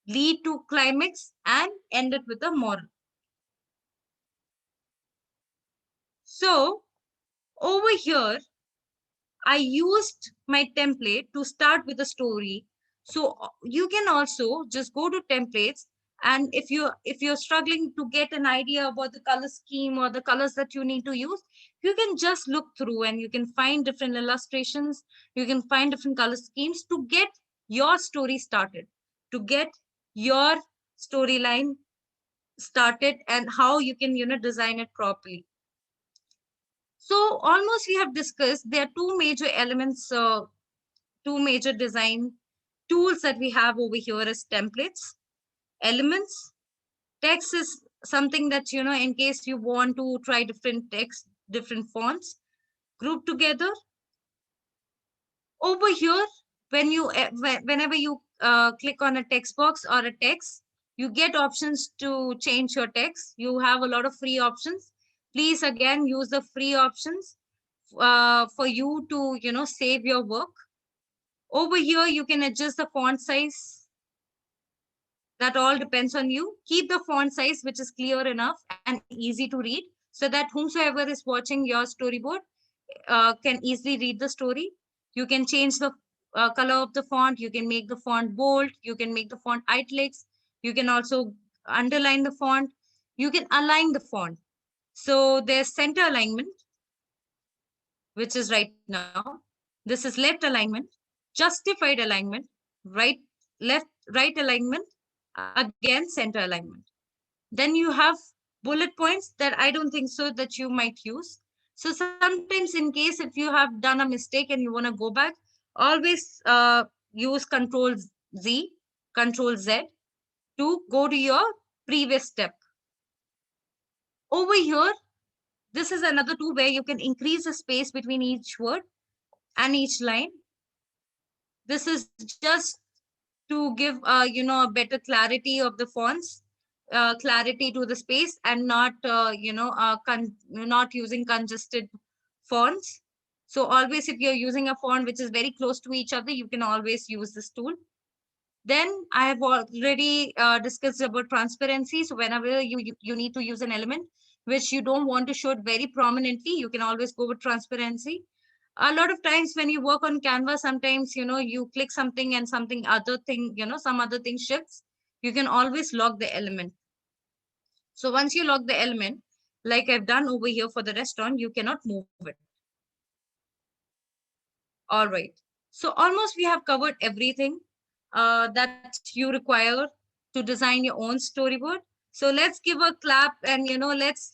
Speaker 3: lead to climax, and end it with a moral. So over here, I used my template to start with a story. So you can also just go to templates, and if you're struggling to get an idea about the color scheme or the colors that you need to use, you can just look through and you can find different illustrations, you can find different color schemes to get your story started, to get your storyline started, and how you can design it properly. So almost we have discussed there are two major elements, two major design tools that we have over here as templates, elements. Text is something that, in case you want to try different text, different fonts, group together. Over here, whenever you click on a text box or a text, you get options to change your text. You have a lot of free options. Please again use the free options for you to save your work. Over here you can adjust the font size. That all depends on you. Keep the font size which is clear enough and easy to read, so that whomsoever is watching your storyboard can easily read the story. You can change the color of the font, you can make the font bold, you can make the font italics, you can also underline the font, you can align the font. So there's center alignment, which is right now. This is left alignment, justified alignment, right, left, right alignment, again center alignment. Then you have bullet points that I don't think so that you might use. So sometimes in case if you have done a mistake and you want to go back, always use Control Z, Control Z to go to your previous step. Over here, this is another tool where you can increase the space between each word and each line. This is just to give a better clarity of the fonts, clarity to the space, and not not using congested fonts. So always if you're using a font which is very close to each other, you can always use this tool. Then I have already discussed about transparency. So whenever you need to use an element which you don't want to show it very prominently, you can always go with transparency. A lot of times when you work on Canva, sometimes you click something and something other thing, some other thing shifts. You can always lock the element. So once you lock the element, like I've done over here for the restaurant, you cannot move it. All right. So almost we have covered everything that you require to design your own storyboard. So let's give a clap, and let's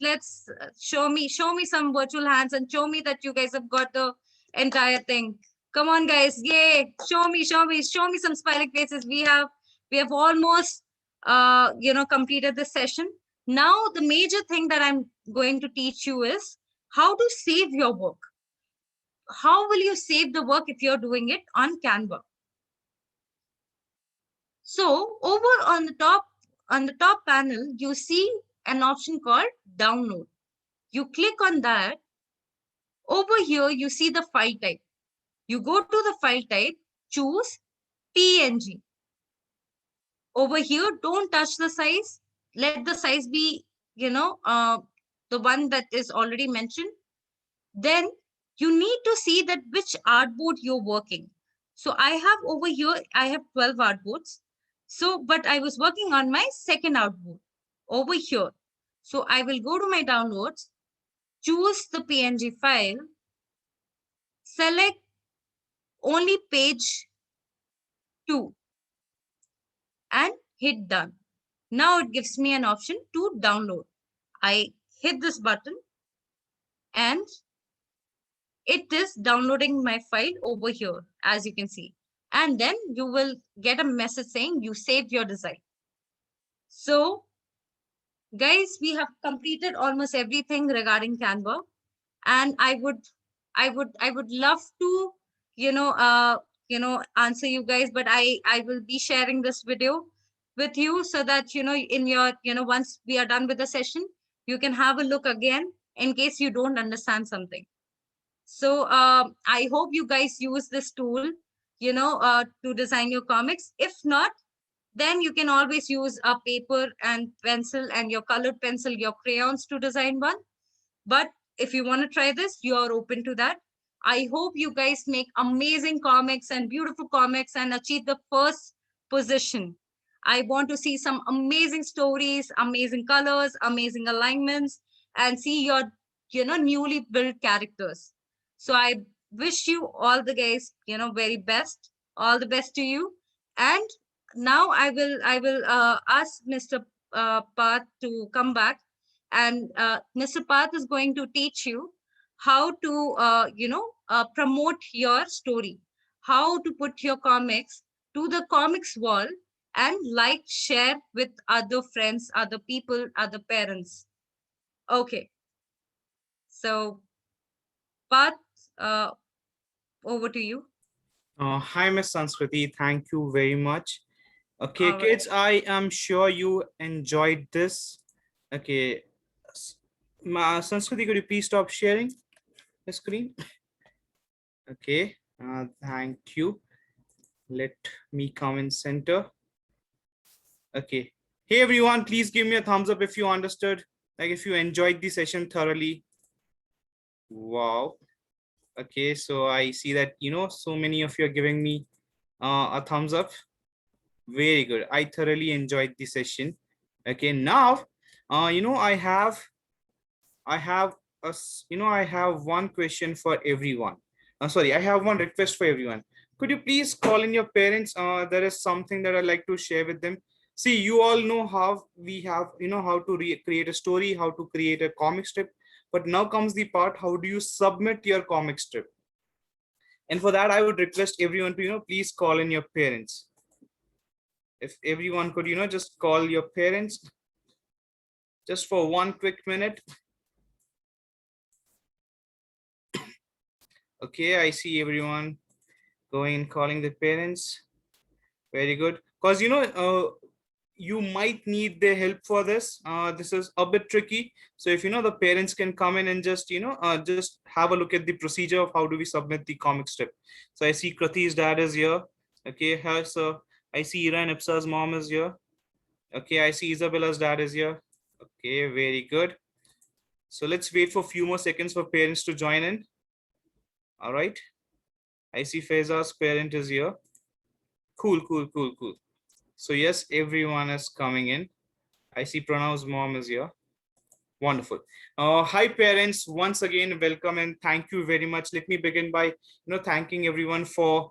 Speaker 3: show me some virtual hands and show me that you guys have got the entire thing. Come on, guys! Yay! Show me some smiling faces. We have almost completed this session. Now the major thing that I'm going to teach you is how to save your work. How will you save the work if you're doing it on Canva? So over on the top panel, you see an option called download. You click on that. Over here, you see the file type. You go to the file type, choose PNG. Over here, don't touch the size. Let the size be, the one that is already mentioned. Then you need to see that which artboard you're working. So I have over here, I have 12 artboards. So, but I was working on my second artboard over here. So I will go to my downloads, choose the PNG file, select only page 2 and hit done. Now it gives me an option to download. I hit this button and it is downloading my file over here, as you can see. And then you will get a message saying you saved your design. So guys, we have completed almost everything regarding Canva. And I would love to, answer you guys, but I will be sharing this video with you so that, in your, once we are done with the session, you can have a look again in case you don't understand something. So I hope you guys use this tool, to design your comics. If not, then you can always use a paper and pencil and your colored pencil, your crayons to design one. But if you want to try this, you are open to that. I hope you guys make amazing comics and beautiful comics and achieve the first position. I want to see some amazing stories, amazing colors, amazing alignments, and see your, newly built characters. So I wish you all the guys, very best. All the best to you. And now I will ask Mr. Path to come back, and Mr. Path is going to teach you how to promote your story, how to put your comics to the comics wall and like share with other friends, other people, other parents. Okay, so Path, uh, over to you.
Speaker 1: Hi, Miss Sanskriti. Thank you very much. Okay,
Speaker 3: All right.
Speaker 1: kids, I am sure you enjoyed this. Okay, Sanskriti, could you please stop sharing the screen? Okay, thank you. Let me come in center. Okay. Hey, everyone, please give me a thumbs up if you understood, like if you enjoyed the session thoroughly. Wow. Okay, so I see that, so many of you are giving me a thumbs up. Very good. I thoroughly enjoyed the session. Okay, now, I have I have one question for everyone. Sorry, I have one request for everyone. Could you please call in your parents? There is something that I'd like to share with them. See, you all know how we have, how to create a story, how to create a comic strip. But now comes the part, how do you submit your comic strip? And for that, I would request everyone to, please call in your parents. If everyone could, just call your parents just for one quick minute. Okay, I see everyone going and calling the parents. Very good. Because, you might need their help for this. This is a bit tricky. So if, the parents can come in and just, just have a look at the procedure of how do we submit the comic strip. So I see Krati's dad is here. Okay, here, so I see Ira and Ipsa's mom is here. Okay, I see Isabella's dad is here. Okay, very good. So let's wait for a few more seconds for parents to join in. All right. I see Faiza's parent is here. Cool, cool, cool, cool. So yes, everyone is coming in. I see Pranav's mom is here. Wonderful. Hi parents, once again, welcome and thank you very much. Let me begin by, thanking everyone for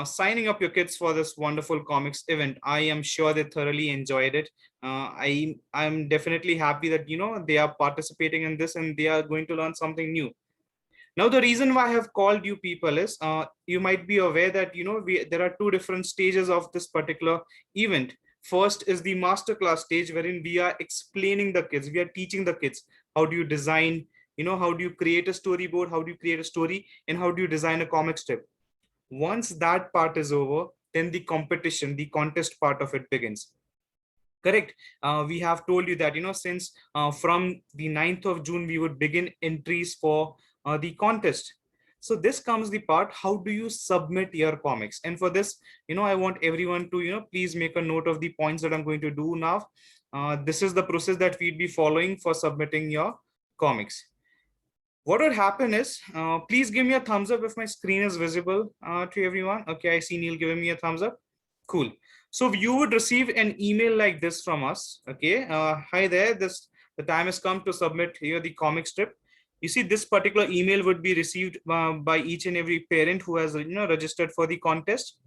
Speaker 1: signing up your kids for this wonderful comics event. I am sure they thoroughly enjoyed it. I'm definitely happy that, they are participating in this and they are going to learn something new. Now, the reason why I have called you people is you might be aware that, there are two different stages of this particular event. First is the masterclass stage, wherein we are explaining the kids, we are teaching the kids, how do you design, how do you create a storyboard, how do you create a story, and how do you design a comic strip. Once that part is over, then the competition, the contest part of it begins. Correct. We have told you that, since from the 9th of June, we would begin entries for the contest. So this comes the part, how do you submit your comics? And for this, I want everyone to, please make a note of the points that I'm going to do now. This is the process that we'd be following for submitting your comics. What would happen is, please give me a thumbs up if my screen is visible to everyone. Okay, I see Neil giving me a thumbs up. Cool. So you would receive an email like this from us. Okay, hi there. The time has come to submit here the comic strip. You see, this particular email would be received by each and every parent who has registered for the contest.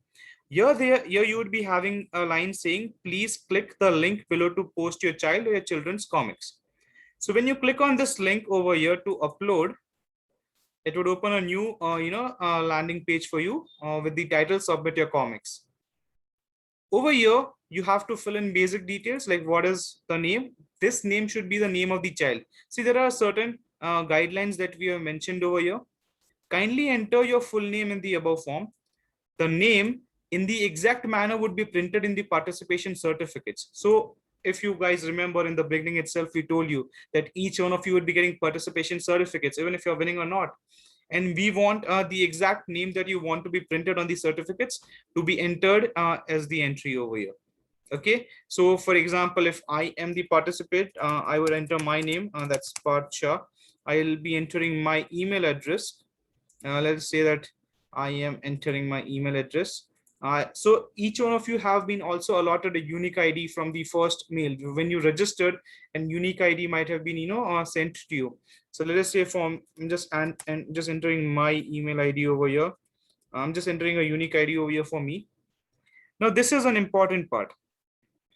Speaker 1: Here you would be having a line saying, please click the link below to post your child or your children's comics. So when you click on this link over here to upload, it would open a new landing page for you with the title submit your comics. Over here, you have to fill in basic details like what is the name. This name should be the name of the child. See, there are certain guidelines that we have mentioned over here. Kindly enter your full name in the above form. The name in the exact manner would be printed in the participation certificates. So if you guys remember in the beginning itself, we told you that each one of you would be getting participation certificates, even if you're winning or not. And we want the exact name that you want to be printed on the certificates to be entered as the entry over here. Okay, so for example, if I am the participant, I will enter my name, that's Parth Shah. I'll be entering my email address. Let's say that I am entering my email address. So each one of you have been also allotted a unique ID from the first mail when you registered, and unique ID might have been sent to you. So let us say from just just entering my email ID over here. I'm just entering a unique ID over here for me. Now this is an important part.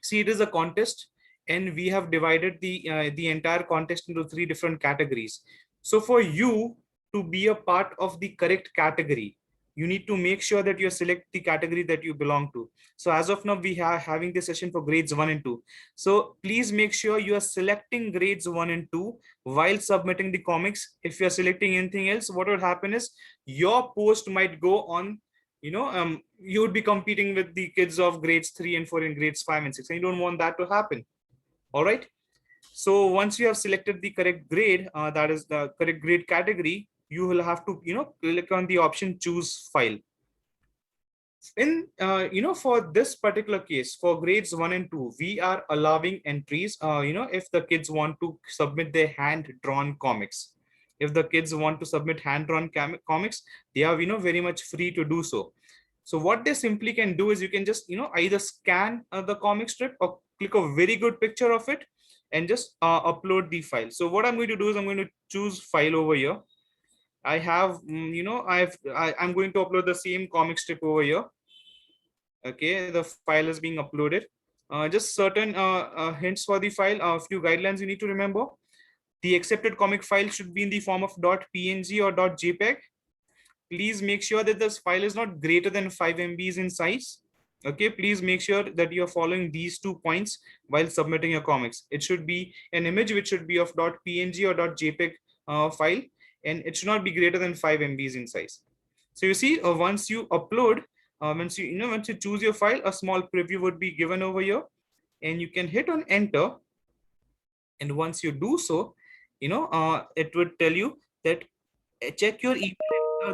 Speaker 1: See, it is a contest, and we have divided the entire contest into 3 different categories. So for you to be a part of the correct category, you need to make sure that you select the category that you belong to. So as of now, we are having this session for grades 1 and 2. So please make sure you are selecting grades 1 and 2 while submitting the comics. If you are selecting anything else, what will happen is your post might go on, you would be competing with the kids of grades 3 and 4 in grades 5 and 6, and you don't want that to happen. All right, so once you have selected the correct grade, that is the correct grade category, you will have to click on the option choose file. In for this particular case, for grades 1 and 2, we are allowing entries if the kids want to submit their hand drawn comics. If the kids want to submit hand drawn comics, they are very much free to do so. So what they simply can do is you can just either scan the comic strip or click a very good picture of it and just upload the file. So what I'm going to do is I'm going to choose file over here. I have I'm going to upload the same comic strip over here. Okay, the file is being uploaded. Just certain hints for the file, a few guidelines you need to remember. The accepted comic file should be in the form of .png or .jpeg. Please make sure that this file is not greater than 5 MBs in size. Okay, please make sure that you are following these 2 points while submitting your comics. It should be an image which should be of .png or .jpeg file, and it should not be greater than 5 MBs in size. So you see, once you upload, once you choose your file, a small preview would be given over here, and you can hit on enter. And once you do so, it would tell you that check your email,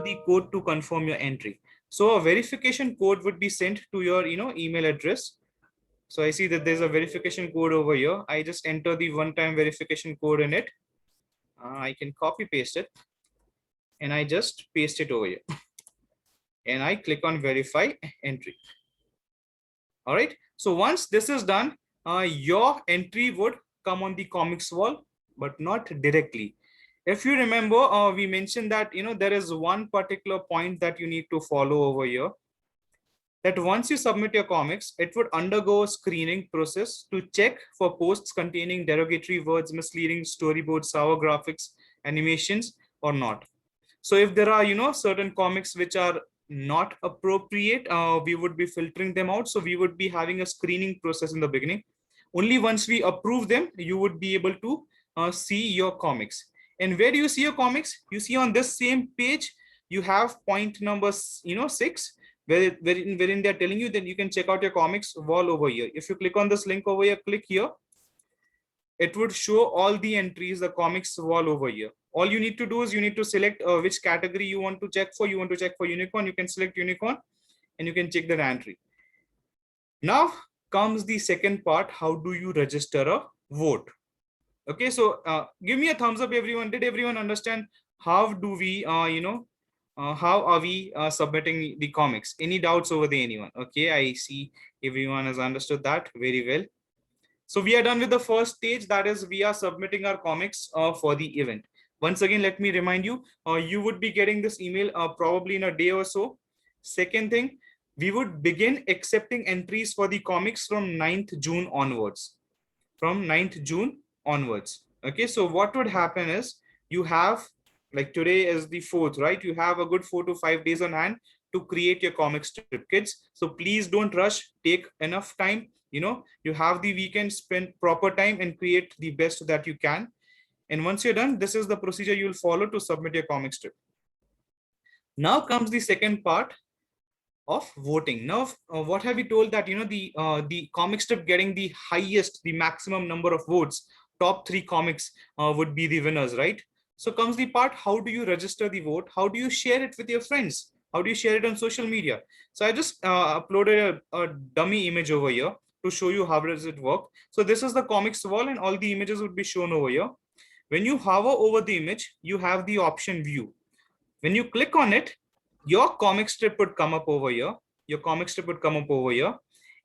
Speaker 1: the code to confirm your entry. So a verification code would be sent to your email address. So I see that there's a verification code over here. I just enter the one-time verification code in it. I can copy paste it, and I just paste it over here. And I click on verify entry. All right. So once this is done, your entry would come on the comics wall, but not directly. If you remember, we mentioned that there is one particular point that you need to follow over here. That once you submit your comics, it would undergo a screening process to check for posts containing derogatory words, misleading storyboards, sour graphics, animations, or not. So if there are certain comics which are not appropriate, we would be filtering them out. So we would be having a screening process in the beginning. Only once we approve them, you would be able to see your comics. And where do you see your comics? You see on this same page, you have point number 6, wherein they're telling you that you can check out your comics wall over here. If you click on this link over here, click here, it would show all the entries, the comics wall over here. All you need to do is you need to select which category you want to check for. You want to check for unicorn, you can select unicorn, and you can check the entry. Now comes the second part. How do you register a vote? Okay, so give me a thumbs up, everyone. Did everyone understand how do we how are we submitting the comics? Any doubts over there, anyone? Okay, I see everyone has understood that very well. So we are done with the first stage, that is we are submitting our comics for the event. Once again, let me remind you, you would be getting this email probably in a day or so. Second thing, we would begin accepting entries for the comics from 9th June onwards. From 9th June onwards. Okay, so what would happen is you have, like today is the 4th, right? You have a good 4 to 5 days on hand to create your comic strip, kids. So please don't rush, take enough time. You have the weekend, spend proper time and create the best that you can. And once you're done, this is the procedure you will follow to submit your comic strip. Now comes the second part. of voting. Now, what have we told that, the comic strip getting the highest, the maximum number of votes, top 3 comics would be the winners, right? So comes the part, how do you register the vote? How do you share it with your friends? How do you share it on social media? So I just uploaded a dummy image over here to show you how does it work. So this is the comics wall and all the images would be shown over here. When you hover over the image, you have the option view. When you click on it, your comic strip would come up over here. Your comic strip would come up over here,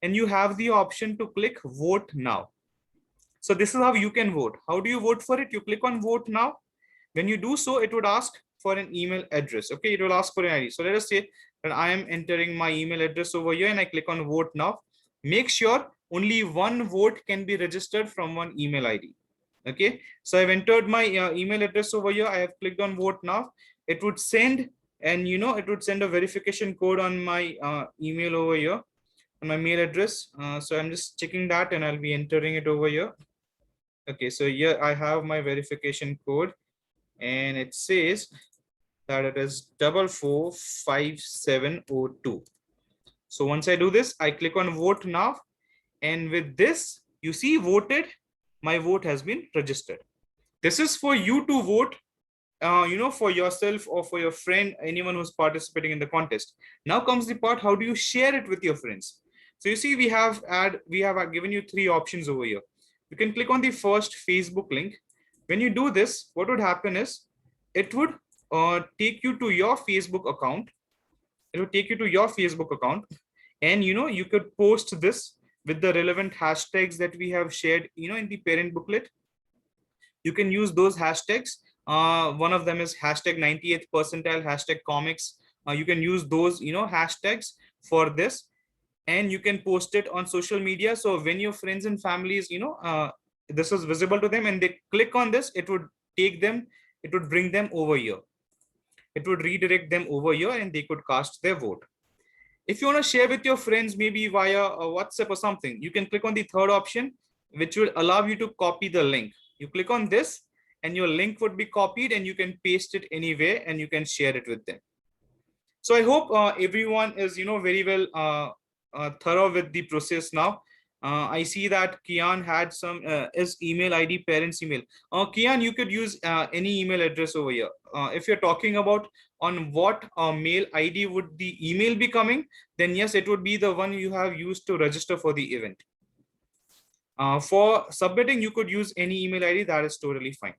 Speaker 1: and you have the option to click vote now. So this is how you can vote. How do you vote for it? You click on vote now. When you do so, it would ask for an email address. Okay, it will ask for an ID. So let us say that I am entering my email address over here and I click on vote now. Make sure only one vote can be registered from one email ID. Okay, so I've entered my email address over here. I have clicked on vote now. It would send, and it would send a verification code on my email over here, on my mail address. So I'm just checking that and I'll be entering it over here. Okay, so here I have my verification code and it says that it is 445702. So once I do this, I click on vote now, and with this, you see voted, my vote has been registered. This is for you to vote, for yourself or for your friend, anyone who's participating in the contest. Now comes the part, how do you share it with your friends? So you see, we have given you 3 options over here. You can click on the first Facebook link. When you do this, what would happen is it would take you to your Facebook account. It would take you to your Facebook account, and you could post this with the relevant hashtags that we have shared in the parent booklet. You can use those hashtags. One of them is hashtag 98th percentile, hashtag comics. You can use those hashtags for this, and you can post it on social media. So when your friends and families this is visible to them and they click on this, it would bring them over here. It would redirect them over here and they could cast their vote. If you want to share with your friends, maybe via WhatsApp or something, you can click on the third option, which will allow you to copy the link. You click on this and your link would be copied and you can paste it anywhere and you can share it with them. So I hope everyone is very well thorough with the process now. I see that Kian had some his email ID, parents email. Kian, you could use any email address over here. If you're talking about on what mail ID would the email be coming, then yes, it would be the one you have used to register for the event. For submitting, you could use any email ID. That is totally fine.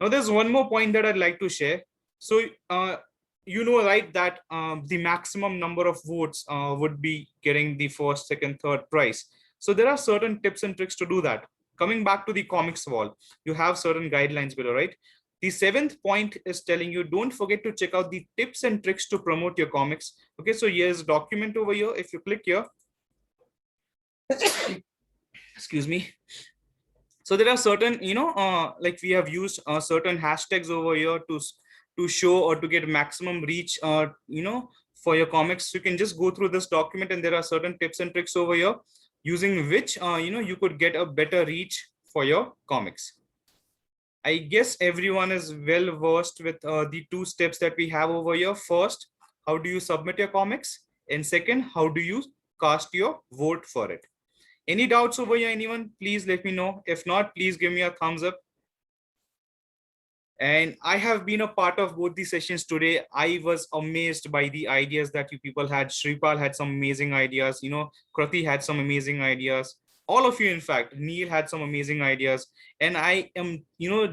Speaker 1: Now, there's one more point that I'd like to share. So, right, that the maximum number of votes would be getting the first, second, third prize. So there are certain tips and tricks to do that. Coming back to the comics wall, you have certain guidelines below, right? The 7th point is telling you, don't forget to check out the tips and tricks to promote your comics. Okay, so here's a document over here. If you click here, excuse me. So there are certain, like we have used certain hashtags over here to show or to get maximum reach, for your comics. You can just go through this document and there are certain tips and tricks over here using which, you could get a better reach for your comics. I guess everyone is well versed with the 2 steps that we have over here. First, how do you submit your comics? And second, how do you cast your vote for it? Any doubts over here, anyone? Please let me know. If not, please give me a thumbs up. And I have been a part of both the sessions today. I was amazed by the ideas that you people had. Shripal had some amazing ideas. Krati had some amazing ideas. All of you, in fact, Neil had some amazing ideas. And I am,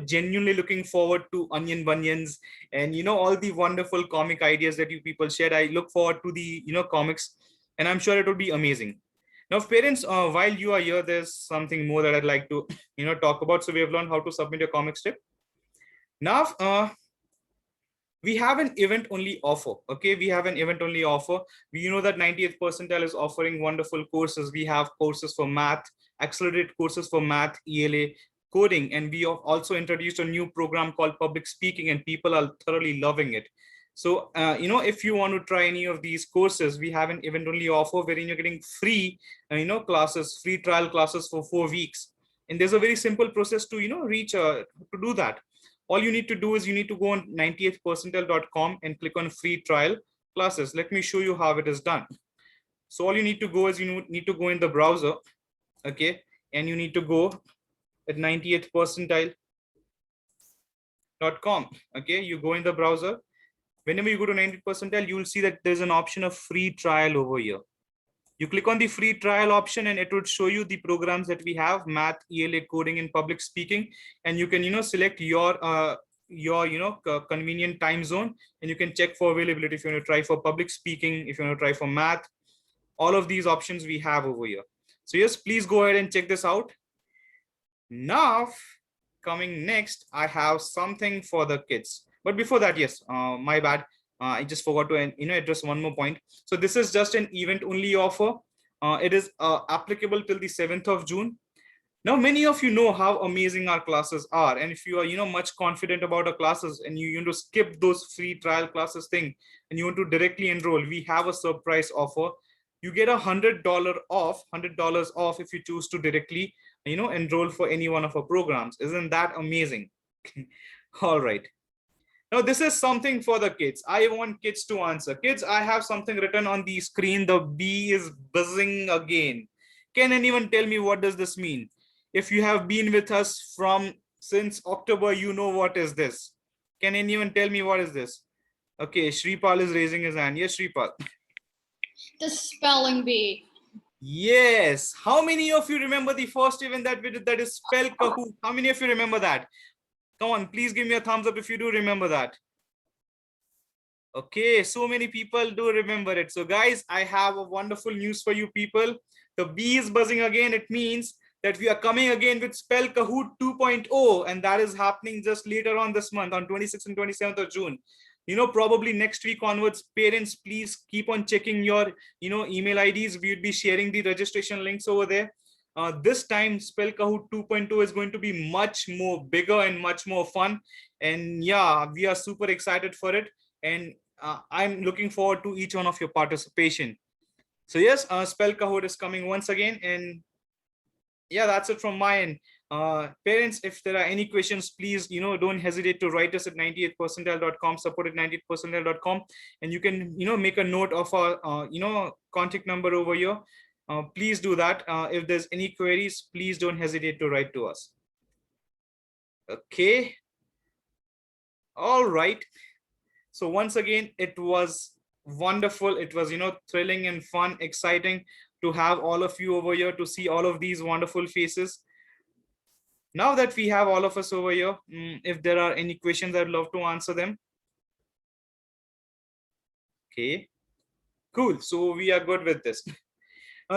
Speaker 1: genuinely looking forward to Onion Bunions and, all the wonderful comic ideas that you people shared. I look forward to the, comics, and I'm sure it will be amazing. Now, parents, while you are here, there's something more that I'd like to, talk about. So we have learned how to submit your comic strip. Now, we have an event-only offer. Okay, we have an event-only offer. We know that 90th percentile is offering wonderful courses. We have courses for math, accelerated courses for math, ELA, coding, and we have also introduced a new program called public speaking, and people are thoroughly loving it. So, if you want to try any of these courses, we have an event-only offer wherein you're getting free, classes, free trial classes for 4 weeks. And there's a very simple process to, reach to do that. All you need to do is you need to go on 90thpercentile.com and click on free trial. classes. Let me show you how it is done. So all you need to go is you need to go in the browser, okay, and you need to go at 98th percentile.com. Okay, you go in the browser. Whenever you go to 90th percentile, you will see that there's an option of free trial over here. You click on the free trial option and it would show you the programs that we have: math, ELA, coding, and public speaking. And you can, select your convenient time zone, and you can check for availability if you want to try for public speaking, if you want to try for math. All of these options we have over here. So yes, please go ahead and check this out. Now, coming next, I have something for the kids. But before that, yes, my bad. I just forgot to address one more point. So this is just an event only offer. It is applicable till the 7th of June. Now, many of you know how amazing our classes are. And if you are, much confident about our classes and you want to skip those free trial classes thing and you want to directly enroll, we have a surprise offer. You get $100 off if you choose to directly, enroll for any one of our programs. Isn't that amazing? All right. Now, this is something for the kids. I want kids to answer. Kids, I have something written on the screen. The bee is buzzing again. Can anyone tell me what does this mean? If you have been with us since October, you know what is this. Can anyone tell me what is this? Okay, Shripal is raising his hand. Yes, Shripal.
Speaker 5: The spelling bee.
Speaker 1: Yes. How many of you remember the first event that we did, that is Spell Kahoot? How many of you remember that? Come on, please give me a thumbs up if you do remember that. Okay, so many people do remember it. So guys, I have a wonderful news for you people. The bee is buzzing again. It means that we are coming again with Spell Kahoot 2.0, and that is happening just later on this month on 26th and 27th of June. Probably next week onwards. Parents, please keep on checking your email IDs. We would be sharing the registration links over there. This time Spell Kahoot 2.0 is going to be much more bigger and much more fun, and yeah, we are super excited for it, and I'm looking forward to each one of your participation. So yes, Spell Kahoot is coming once again, and yeah, that's it from my end. Parents, if there are any questions, please don't hesitate to write us at 98th percentile.com, support at 98th percentile.com, and you can make a note of our contact number over here. Please do that. If there's any queries, please don't hesitate to write to us. Okay. All right. So once again, it was wonderful. It was, thrilling and fun, exciting to have all of you over here, to see all of these wonderful faces. Now that we have all of us over here, if there are any questions, I'd love to answer them. Okay, cool. So we are good with this.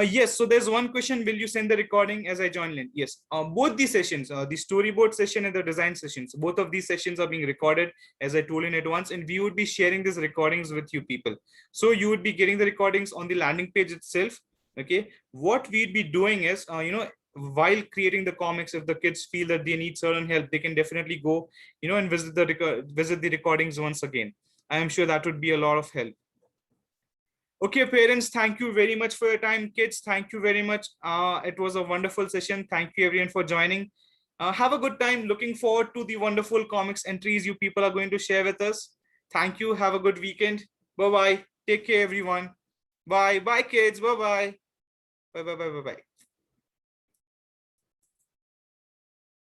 Speaker 1: Yes, so there's one question. Will you send the recording as I join in? Yes, both these sessions, the storyboard session and the design sessions, both of these sessions are being recorded, as I told in advance, and we would be sharing these recordings with you people. So you would be getting the recordings on the landing page itself. Okay, what we'd be doing is, while creating the comics, if the kids feel that they need certain help, they can definitely go, and visit the recordings once again. I am sure that would be a lot of help. Okay, parents, thank you very much for your time. Kids, thank you very much. It was a wonderful session. Thank you everyone for joining. Have a good time. Looking forward to the wonderful comics entries you people are going to share with us. Thank you. Have a good weekend. Bye-bye. Take care, everyone. Bye. Bye, kids. Bye-bye. Bye-bye. Bye-bye.